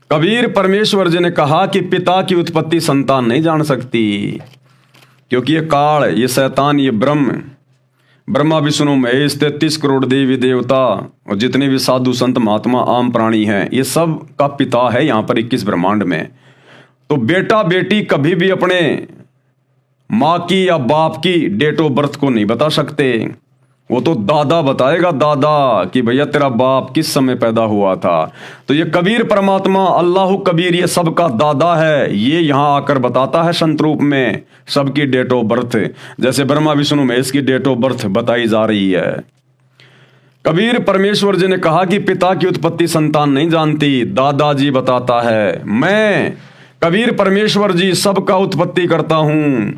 कबीर परमेश्वर जी ने कहा कि पिता की उत्पत्ति संतान नहीं जान सकती, क्योंकि ये काल, ये शैतान, ये ब्रह्मा विष्णु महेश 33 करोड़ देवी देवता और जितने भी साधु संत महात्मा आम प्राणी हैं, ये सब का पिता है यहाँ पर 21 ब्रह्मांड में। तो बेटा बेटी कभी भी अपने माँ की या बाप की डेट ऑफ बर्थ को नहीं बता सकते। वो तो दादा बताएगा, दादा, कि भैया तेरा बाप किस समय पैदा हुआ था। तो ये कबीर परमात्मा, अल्लाह कबीर, ये सबका दादा है। ये यहाँ आकर बताता है संत रूप में सबकी डेट ऑफ बर्थ, जैसे ब्रह्मा विष्णु महेश की डेट ऑफ बर्थ बताई जा रही है। कबीर परमेश्वर जी ने कहा कि पिता की उत्पत्ति संतान नहीं जानती, दादाजी बताता है। मैं कबीर परमेश्वर जी सबका उत्पत्ति करता हूँ।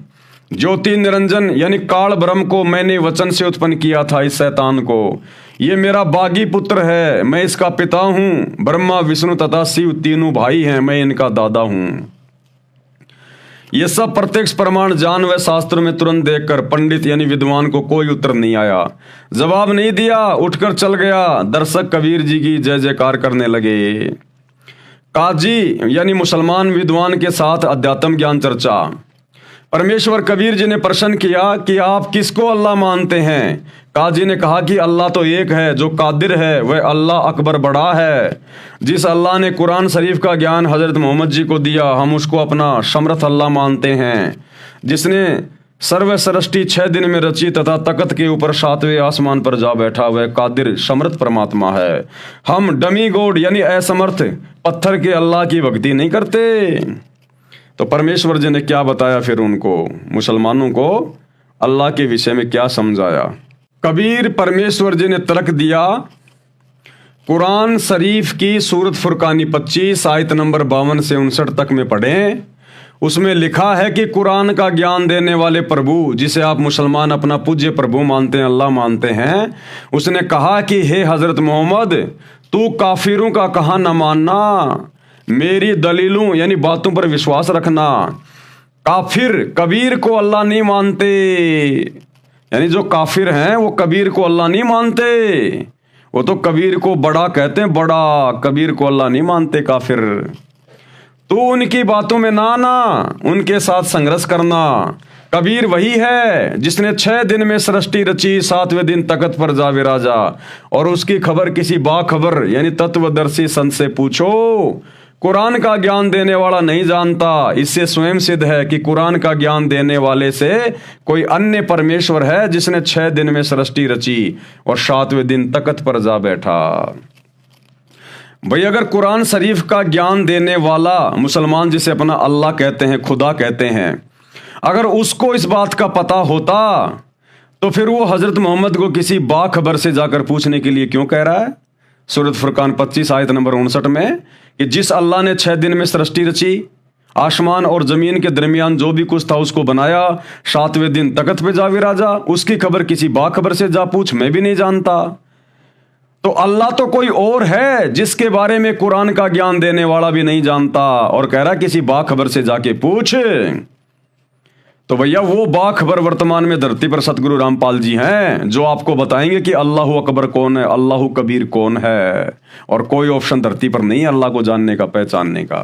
ज्योति निरंजन यानी काल ब्रह्म को मैंने वचन से उत्पन्न किया था, इस शैतान को। ये मेरा बागी पुत्र है, मैं इसका पिता हूँ। ब्रह्मा विष्णु तथा शिव तीनों भाई हैं, मैं इनका दादा हूँ। ये सब प्रत्यक्ष प्रमाण जान व शास्त्र में तुरंत देखकर पंडित यानी विद्वान को कोई उत्तर नहीं आया, जवाब नहीं दिया, उठकर चल गया। दर्शक कबीर जी की जय जयकार करने लगे। काजी यानी मुसलमान विद्वान के साथ अध्यात्म ज्ञान चर्चा। परमेश्वर कबीर जी ने प्रश्न किया कि आप किसको अल्लाह मानते हैं। काजी ने कहा कि अल्लाह तो एक है, जो कादिर है, वह अल्लाह अकबर बड़ा है। जिस अल्लाह ने कुरान शरीफ का ज्ञान हजरत मोहम्मद जी को दिया, हम उसको अपना समर्थ अल्लाह मानते हैं। जिसने सर्व सृष्टि 6 दिन में रची तथा तख्त के ऊपर 7वें आसमान पर जा बैठा, वह कादिर समर्थ परमात्मा है। हम डमी गॉड यानी असमर्थ पत्थर के अल्लाह की भक्ति नहीं करते। तो परमेश्वर जी ने क्या बताया फिर उनको, मुसलमानों को अल्लाह के विषय में क्या समझाया। कबीर परमेश्वर जी ने तर्क दिया, कुरान शरीफ की सूरत फुरकानी 25 आयत नंबर 52 से 59 तक में पढ़ें। उसमें लिखा है कि कुरान का ज्ञान देने वाले प्रभु, जिसे आप मुसलमान अपना पूज्य प्रभु मानते हैं, अल्लाह मानते हैं, उसने कहा कि हे हजरत मोहम्मद, तू काफिरों का कहा न मानना, मेरी दलीलों यानी बातों पर विश्वास रखना। काफिर कबीर को अल्लाह नहीं मानते, यानी जो काफिर हैं वो कबीर को अल्लाह नहीं मानते। वो तो कबीर को बड़ा कहते हैं, बड़ा, कबीर को अल्लाह नहीं मानते काफिर। तो उनकी बातों में ना आना, उनके साथ संघर्ष करना। कबीर वही है जिसने 6 दिन में सृष्टि रची, 7वें दिन तख्त पर जा विराजा। और उसकी खबर किसी बाखबर यानी तत्वदर्शी संत से पूछो। कुरान का ज्ञान देने वाला नहीं जानता। इससे स्वयं सिद्ध है कि कुरान का ज्ञान देने वाले से कोई अन्य परमेश्वर है, जिसने 6 दिन में सृष्टि रची और 7वें दिन तख्त पर जा बैठा। भाई, अगर कुरान शरीफ का ज्ञान देने वाला मुसलमान जिसे अपना अल्लाह कहते हैं, खुदा कहते हैं, अगर उसको इस बात का पता होता तो फिर वो हजरत मोहम्मद को किसी बाखबर से जाकर पूछने के लिए क्यों कह रहा है। सूरत फुरकान 25 आयत नंबर 59 में कि जिस अल्लाह ने 6 दिन में सृष्टि रची, आसमान और जमीन के दरमियान जो भी कुछ था उसको बनाया, 7वें दिन तख्त पे जा विराजा, उसकी खबर किसी बाखबर से जा पूछ, मैं भी नहीं जानता। तो अल्लाह तो कोई और है जिसके बारे में कुरान का ज्ञान देने वाला भी नहीं जानता, और कह रहा किसी बाखबर से जाके पूछ। तो भैया वो बाखबर वर्तमान में धरती पर सतगुरु रामपाल जी हैं, जो आपको बताएंगे कि अल्लाह अकबर कौन है, अल्लाह कबीर कौन है। और कोई ऑप्शन धरती पर नहीं है अल्लाह को जानने का, पहचानने का।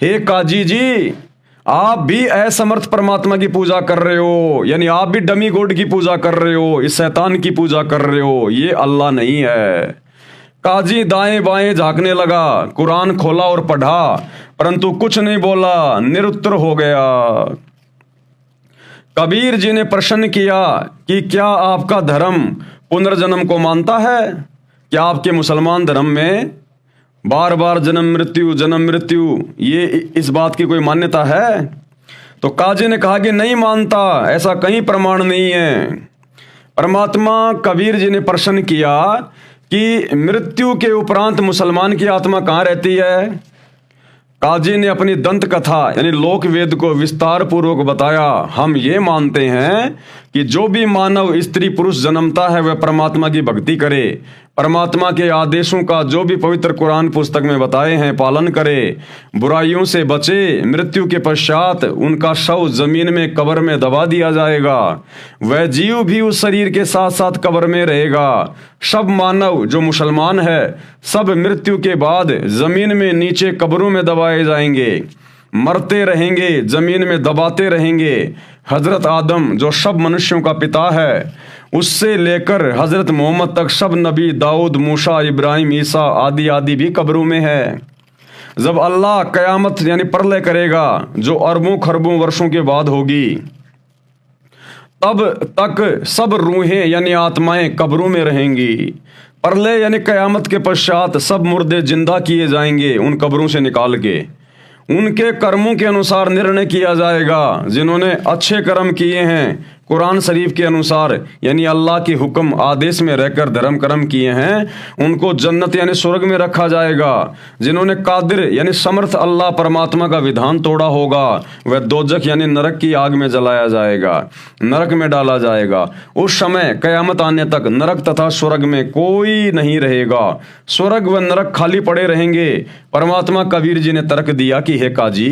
हे काजी जी, आप भी असमर्थ परमात्मा की पूजा कर रहे हो, यानी आप भी डमी गॉड की पूजा कर रहे हो, इस शैतान की पूजा कर रहे हो, ये अल्लाह नहीं है। काजी दाएं बाएं झांकने लगा, कुरान खोला और पढ़ा, परंतु कुछ नहीं बोला, निरुत्तर हो गया। कबीर जी ने प्रश्न किया कि क्या आपका धर्म पुनर्जन्म को मानता है? क्या आपके मुसलमान धर्म में बार बार जन्म मृत्यु ये इस बात की कोई मान्यता है? तो काजी ने कहा कि नहीं मानता, ऐसा कहीं प्रमाण नहीं है। परमात्मा कबीर जी ने प्रश्न किया कि मृत्यु के उपरांत मुसलमान की आत्मा कहाँ रहती है? काजी ने अपनी दंत कथा यानी लोक वेद को विस्तार पूर्वक बताया। हम ये मानते हैं कि जो भी मानव स्त्री पुरुष जन्मता है वह परमात्मा की भक्ति करे, परमात्मा के आदेशों का जो भी पवित्र कुरान पुस्तक में बताए हैं पालन करे, बुराइयों से बचे। मृत्यु के पश्चात उनका शव जमीन में कब्र में दबा दिया जाएगा, वह जीव भी उस शरीर के साथ साथ कब्र में रहेगा। सब मानव जो मुसलमान है सब मृत्यु के बाद जमीन में नीचे कब्रों में दबाए जाएंगे, मरते रहेंगे, जमीन में दबाते रहेंगे। हजरत आदम जो सब मनुष्यों का पिता है उससे लेकर हजरत मोहम्मद तक सब नबी, दाऊद, मूसा, इब्राहिम, ईसा आदि आदि भी कब्रों में है। जब अल्लाह कयामत यानी प्रलय करेगा जो अरबों खरबों वर्षों के बाद होगी, तब तक सब रूहें यानी आत्माएं कब्रों में रहेंगी। प्रलय यानी कयामत के पश्चात सब मुर्दे जिंदा किए जाएंगे उन कब्रों से निकाल के। उनके कर्मों के अनुसार निर्णय किया जाएगा। जिन्होंने अच्छे कर्म किए हैं कुरान शरीफ के अनुसार यानी अल्लाह के हुक्म आदेश में रहकर धर्म कर्म किए हैं उनको जन्नत यानी स्वर्ग में रखा जाएगा। जिन्होंने कादिर यानी समर्थ अल्लाह परमात्मा का विधान तोड़ा होगा वह दोजख यानी नरक की आग में जलाया जाएगा, नरक में डाला जाएगा। उस समय कयामत आने तक नरक तथा स्वर्ग में कोई नहीं रहेगा, स्वर्ग व नरक खाली पड़े रहेंगे। परमात्मा कबीर जी ने तर्क दिया कि हे काजी,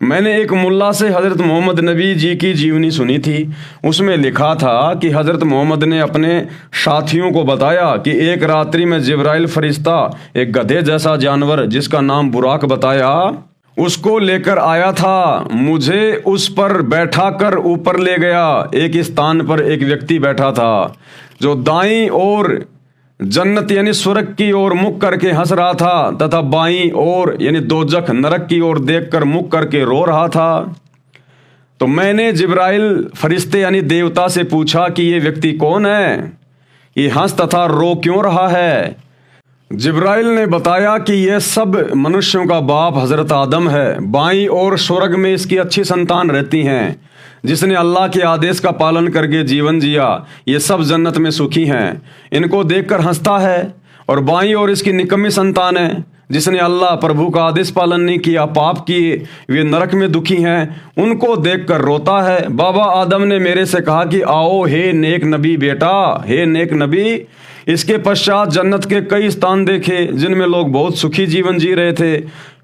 मैंने एक मुल्ला से हजरत मोहम्मद नबी जी की जीवनी सुनी थी। उसमें लिखा था कि हजरत मोहम्मद ने अपने साथियों को बताया कि एक रात्रि में जिब्राइल फरिश्ता एक गधे जैसा जानवर जिसका नाम बुराक बताया उसको लेकर आया था। मुझे उस पर बैठा कर ऊपर ले गया। एक स्थान पर एक व्यक्ति बैठा था जो दाईं ओर जन्नत यानी स्वर्ग की ओर मुख करके हंस रहा था तथा बाईं ओर यानी दोजख नरक की ओर देखकर मुख करके रो रहा था। तो मैंने जिब्राइल फरिश्ते यानी देवता से पूछा कि ये व्यक्ति कौन है, ये हंस तथा रो क्यों रहा है। जिब्राइल ने बताया कि यह सब मनुष्यों का बाप हजरत आदम है। बाईं ओर स्वर्ग में इसकी अच्छी संतान रहती हैं जिसने अल्लाह के आदेश का पालन करके जीवन जिया, ये सब जन्नत में सुखी हैं। इनको देखकर हंसता है। और बाईं ओर इसकी निकम्मी संतान है जिसने अल्लाह प्रभु का आदेश पालन नहीं किया, पाप किए, वे नरक में दुखी हैं, उनको देखकर रोता है। बाबा आदम ने मेरे से कहा कि आओ हे नेक नबी बेटा, हे नेक नबी। इसके पश्चात जन्नत के कई स्थान देखे जिनमें लोग बहुत सुखी जीवन जी रहे थे।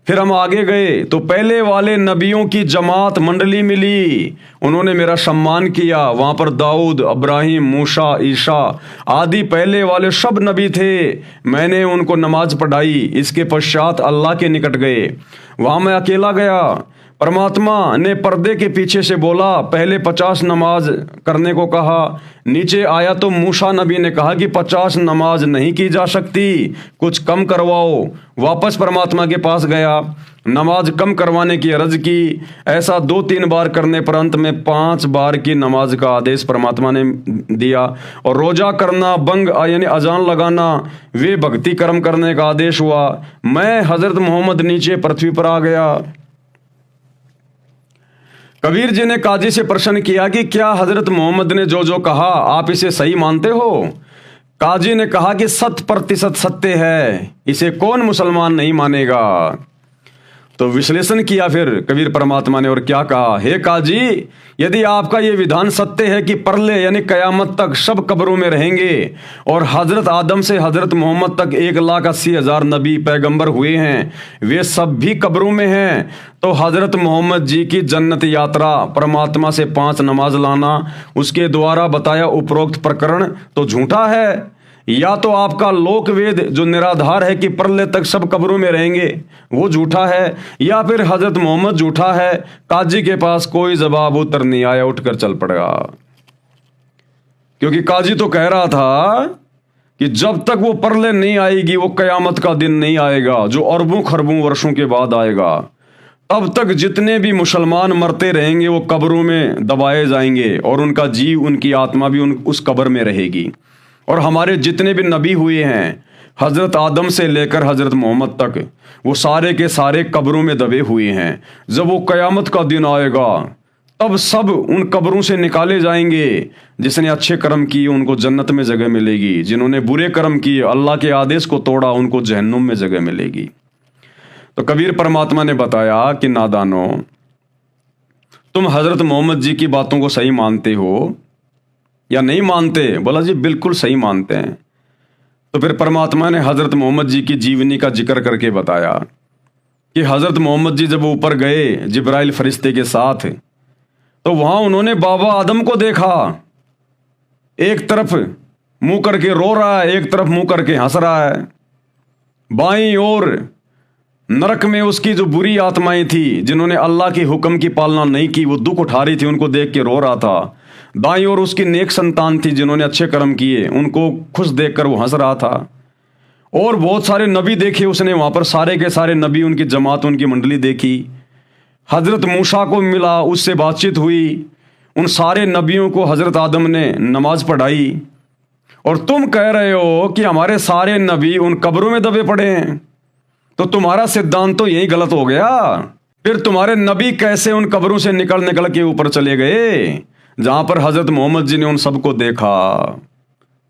फिर हम आगे गए तो पहले वाले नबियों की जमात मंडली मिली, उन्होंने मेरा सम्मान किया। वहाँ पर दाऊद, इब्राहिम, मूसा, ईसा आदि पहले वाले सब नबी थे। मैंने उनको नमाज पढ़ाई। इसके पश्चात अल्लाह के निकट गए, वहाँ मैं अकेला गया। परमात्मा ने पर्दे के पीछे से बोला, पहले 50 नमाज करने को कहा। नीचे आया तो मूसा नबी ने कहा कि 50 नमाज नहीं की जा सकती, कुछ कम करवाओ। वापस परमात्मा के पास गया, नमाज कम करवाने की अर्ज की। ऐसा 2-3 बार करने पर अंत में 5 बार की नमाज का आदेश परमात्मा ने दिया। और रोजा करना, बंग यानी अजान लगाना, वे भक्ति कर्म करने का आदेश हुआ। मैं हजरत मोहम्मद नीचे पृथ्वी पर आ गया। कबीर जी ने काजी से प्रश्न किया कि क्या हजरत मोहम्मद ने जो जो कहा आप इसे सही मानते हो। काजी ने कहा कि 100% सत्य है, इसे कौन मुसलमान नहीं मानेगा। तो विश्लेषण किया फिर कबीर परमात्मा ने और क्या कहा, हे काजी, यदि आपका ये विधान सत्य है कि प्रलय यानी कयामत तक सब कब्रों में रहेंगे और हजरत आदम से हजरत मोहम्मद तक 1,80,000 नबी पैगंबर हुए हैं, वे सब भी कब्रों में हैं, तो हजरत मोहम्मद जी की जन्नत यात्रा, परमात्मा से 5 नमाज लाना, उसके द्वारा बताया उपरोक्त प्रकरण तो झूठा है। या तो आपका लोक वेद जो निराधार है कि प्रलय तक सब कब्रों में रहेंगे वो झूठा है, या फिर हजरत मोहम्मद झूठा है। काजी के पास कोई जवाब उत्तर नहीं आया, उठकर चल पड़ेगा। क्योंकि काजी तो कह रहा था कि जब तक वो प्रलय नहीं आएगी, वो कयामत का दिन नहीं आएगा जो अरबों खरबों वर्षों के बाद आएगा, तब तक जितने भी मुसलमान मरते रहेंगे वो कब्रों में दबाए जाएंगे और उनका जीव, उनकी आत्मा भी उस कब्र में रहेगी। और हमारे जितने भी नबी हुए हैं हजरत आदम से लेकर हजरत मोहम्मद तक, वो सारे के सारे कब्रों में दबे हुए हैं। जब वो कयामत का दिन आएगा तब सब उन कब्रों से निकाले जाएंगे। जिसने अच्छे कर्म किए उनको जन्नत में जगह मिलेगी, जिन्होंने बुरे कर्म किए, अल्लाह के आदेश को तोड़ा, उनको जहन्नुम में जगह मिलेगी। तो कबीर परमात्मा ने बताया कि नादानो, तुम हजरत मोहम्मद जी की बातों को सही मानते हो या नहीं मानते। बोला जी बिल्कुल सही मानते हैं। तो फिर परमात्मा ने हज़रत मोहम्मद जी की जीवनी का जिक्र करके बताया कि हज़रत मोहम्मद जी जब ऊपर गए जिब्राइल फरिश्ते के साथ, तो वहाँ उन्होंने बाबा आदम को देखा, एक तरफ मुंह करके रो रहा है, एक तरफ मुंह करके हंस रहा है। बाईं ओर नरक में उसकी जो बुरी आत्माएं थी जिन्होंने अल्लाह के हुक्म की पालना नहीं की, वो दुख उठा रही थी, उनको देख के रो रहा था। दाईं ओर उसकी नेक संतान थी जिन्होंने अच्छे कर्म किए, उनको खुश देखकर वो हंस रहा था। और बहुत सारे नबी देखे उसने वहाँ पर, सारे के सारे नबी, उनकी जमात, उनकी मंडली देखी। हज़रत मूसा को मिला, उससे बातचीत हुई। उन सारे नबियों को हज़रत आदम ने नमाज पढ़ाई। और तुम कह रहे हो कि हमारे सारे नबी उन कब्रों में दबे पड़े हैं, तो तुम्हारा सिद्धांत तो यही गलत हो गया। फिर तुम्हारे नबी कैसे उन कब्रों से निकल निकल के ऊपर चले गए जहां पर हज़रत मोहम्मद जी ने उन सबको देखा?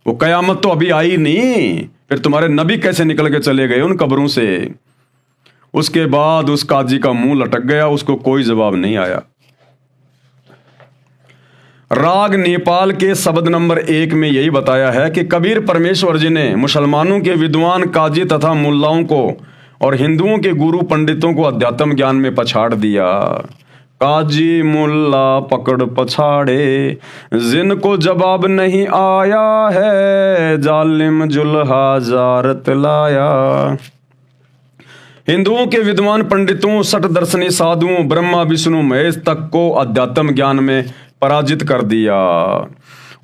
वो कयामत तो अभी आई नहीं, फिर तुम्हारे नबी कैसे निकल के चले गए उन कब्रों से? उसके बाद उस काजी का मुंह लटक गया, उसको कोई जवाब नहीं आया। राग नेपाल के शब्द नंबर 1 में यही बताया है कि कबीर परमेश्वर जी ने मुसलमानों के विद्वान काजी तथा मुल्लाओं को और हिंदुओं के गुरु पंडितों को अध्यात्म ज्ञान में पछाड़ दिया। काजी मुल्ला पकड़ पछाड़े, जिनको जवाब नहीं आया है, जालिम जुल्हा जारत लाया। हिंदुओं के विद्वान पंडितों, सठ दर्शनी साधुओं, ब्रह्मा विष्णु महेश तक को अध्यात्म ज्ञान में पराजित कर दिया।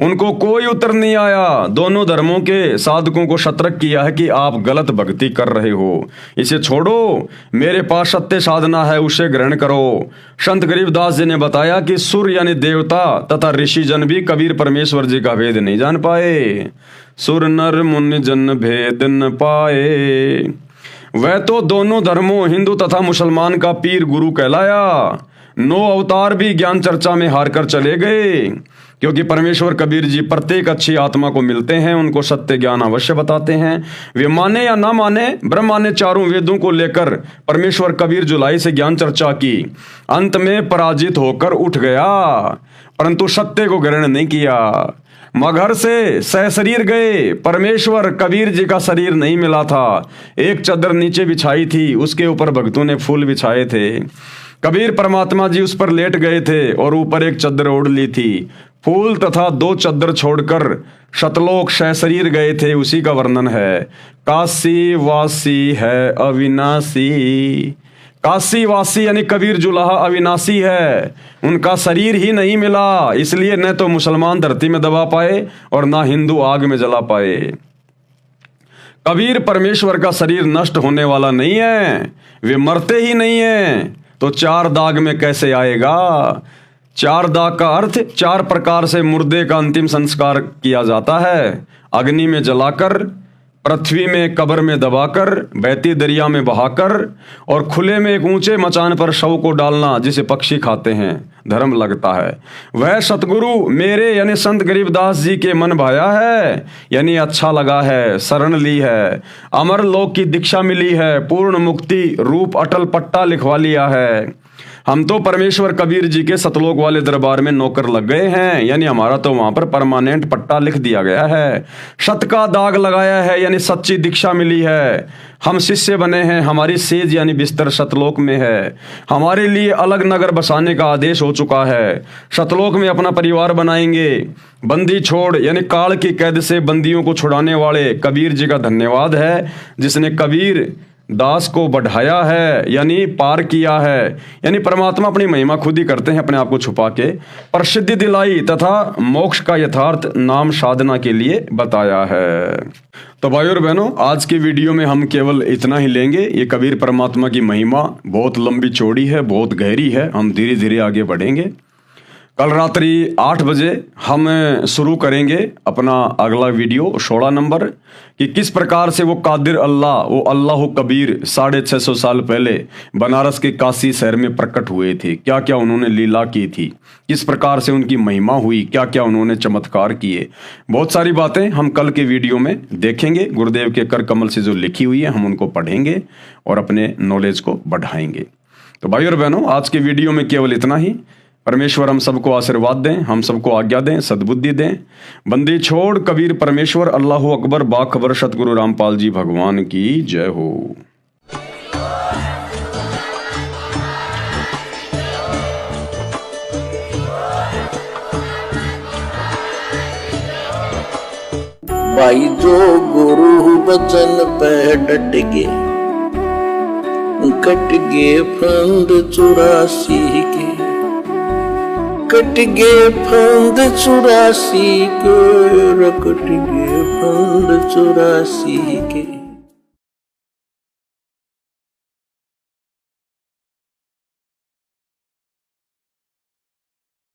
उनको कोई उत्तर नहीं आया। दोनों धर्मों के साधकों को सतर्क किया है कि आप गलत भक्ति कर रहे हो, इसे छोड़ो, मेरे पास सत्य साधना है, उसे ग्रहण करो। संत गरीबदास जी ने बताया कि सुर यानी देवता तथा ऋषि जन भी कबीर परमेश्वर जी का भेद नहीं जान पाए। सुर नर मुनि जन भेद न पाए। वह तो दोनों धर्मों हिंदू तथा मुसलमान का पीर गुरु कहलाया। 9 अवतार भी ज्ञान चर्चा में हार कर चले गए, क्योंकि परमेश्वर कबीर जी प्रत्येक अच्छी आत्मा को मिलते हैं, उनको सत्य ज्ञान अवश्य बताते हैं। वे माने या ना माने, ब्रह्मा ने चारों वेदों को लेकर परमेश्वर कबीर जुलाई से ज्ञान चर्चा की। अंत में पराजित होकर उठ गया, परंतु सत्य को ग्रहण नहीं किया। मगर से सहशरीर गए। परमेश्वर कबीर जी का शरीर नहीं मिला था। एक चादर नीचे बिछाई थी, उसके ऊपर भक्तों ने फूल बिछाए थे। कबीर परमात्मा जी उस पर लेट गए थे और ऊपर एक चादर ओढ़ ली थी। फूल तथा 2 चादर छोड़कर शतलोक सहशरीर गए थे, उसी का वर्णन है। काशी वासी है अविनाशी। काशी वासी यानी कबीर जुलाहा अविनाशी है, उनका शरीर ही नहीं मिला, इसलिए न तो मुसलमान धरती में दबा पाए और ना हिंदू आग में जला पाए। कबीर परमेश्वर का शरीर नष्ट होने वाला नहीं है, वे मरते ही नहीं हैं, तो 4 दाग में कैसे आएगा? 4 दाग का अर्थ 4 प्रकार से मुर्दे का अंतिम संस्कार किया जाता है। अग्नि में जलाकर, पृथ्वी में कब्र में दबाकर, बहती दरिया में बहाकर और खुले में एक ऊंचे मचान पर शव को डालना जिसे पक्षी खाते हैं, धर्म लगता है। वह सतगुरु मेरे यानी संत गरीबदास जी के मन भाया है, यानी अच्छा लगा है, शरण ली है, अमर लोक की दीक्षा मिली है, पूर्ण मुक्ति रूप अटल पट्टा लिखवा लिया है। हम तो परमेश्वर कबीर जी के सतलोक वाले दरबार में नौकर लग गए हैं, यानी हमारा तो वहां पर परमानेंट पट्टा लिख दिया गया है। सत का दाग लगाया है, यानी सच्ची दीक्षा मिली है। हम शिष्य बने हैं, हमारी सेज यानी बिस्तर सतलोक में है। हमारे लिए अलग नगर बसाने का आदेश हो चुका है। सतलोक में अपना परिवार बनाएंगे। बंदी छोड़ यानी काल की कैद से बंदियों को छुड़ाने वाले कबीर जी का धन्यवाद है, जिसने कबीर दास को बढ़ाया है, यानी पार किया है। यानी परमात्मा अपनी महिमा खुद ही करते हैं, अपने आप को छुपा के प्रसिद्धि दिलाई तथा मोक्ष का यथार्थ नाम साधना के लिए बताया है। तो भाइयों और बहनों, आज की वीडियो में हम केवल इतना ही लेंगे। ये कबीर परमात्मा की महिमा बहुत लंबी चौड़ी है, बहुत गहरी है, हम धीरे धीरे आगे बढ़ेंगे। कल रात्रि 8 बजे हम शुरू करेंगे अपना अगला वीडियो 16 नंबर, कि किस प्रकार से वो कादिर अल्लाह, वो अल्लाह कबीर 650 साल पहले बनारस के काशी शहर में प्रकट हुए थे। क्या क्या उन्होंने लीला की थी, किस प्रकार से उनकी महिमा हुई, क्या क्या उन्होंने चमत्कार किए, बहुत सारी बातें हम कल के वीडियो में देखेंगे। गुरुदेव के कर कमल से जो लिखी हुई है हम उनको पढ़ेंगे और अपने नॉलेज को बढ़ाएंगे। तो भाई और बहनों, आज के वीडियो में केवल इतना ही। परमेश्वर हम सबको आशीर्वाद दें, हम सबको आज्ञा दें, सद्बुद्धि दें। बंदी छोड़ कबीर परमेश्वर, अल्लाह अकबर, बाखबर सतगुरु रामपाल जी भगवान की जय हो।
भाई जो गुरु बचन पे डट गे, कट गे फंद 84 के, कट गे फंद 84 के, कट गे फंद 84 के।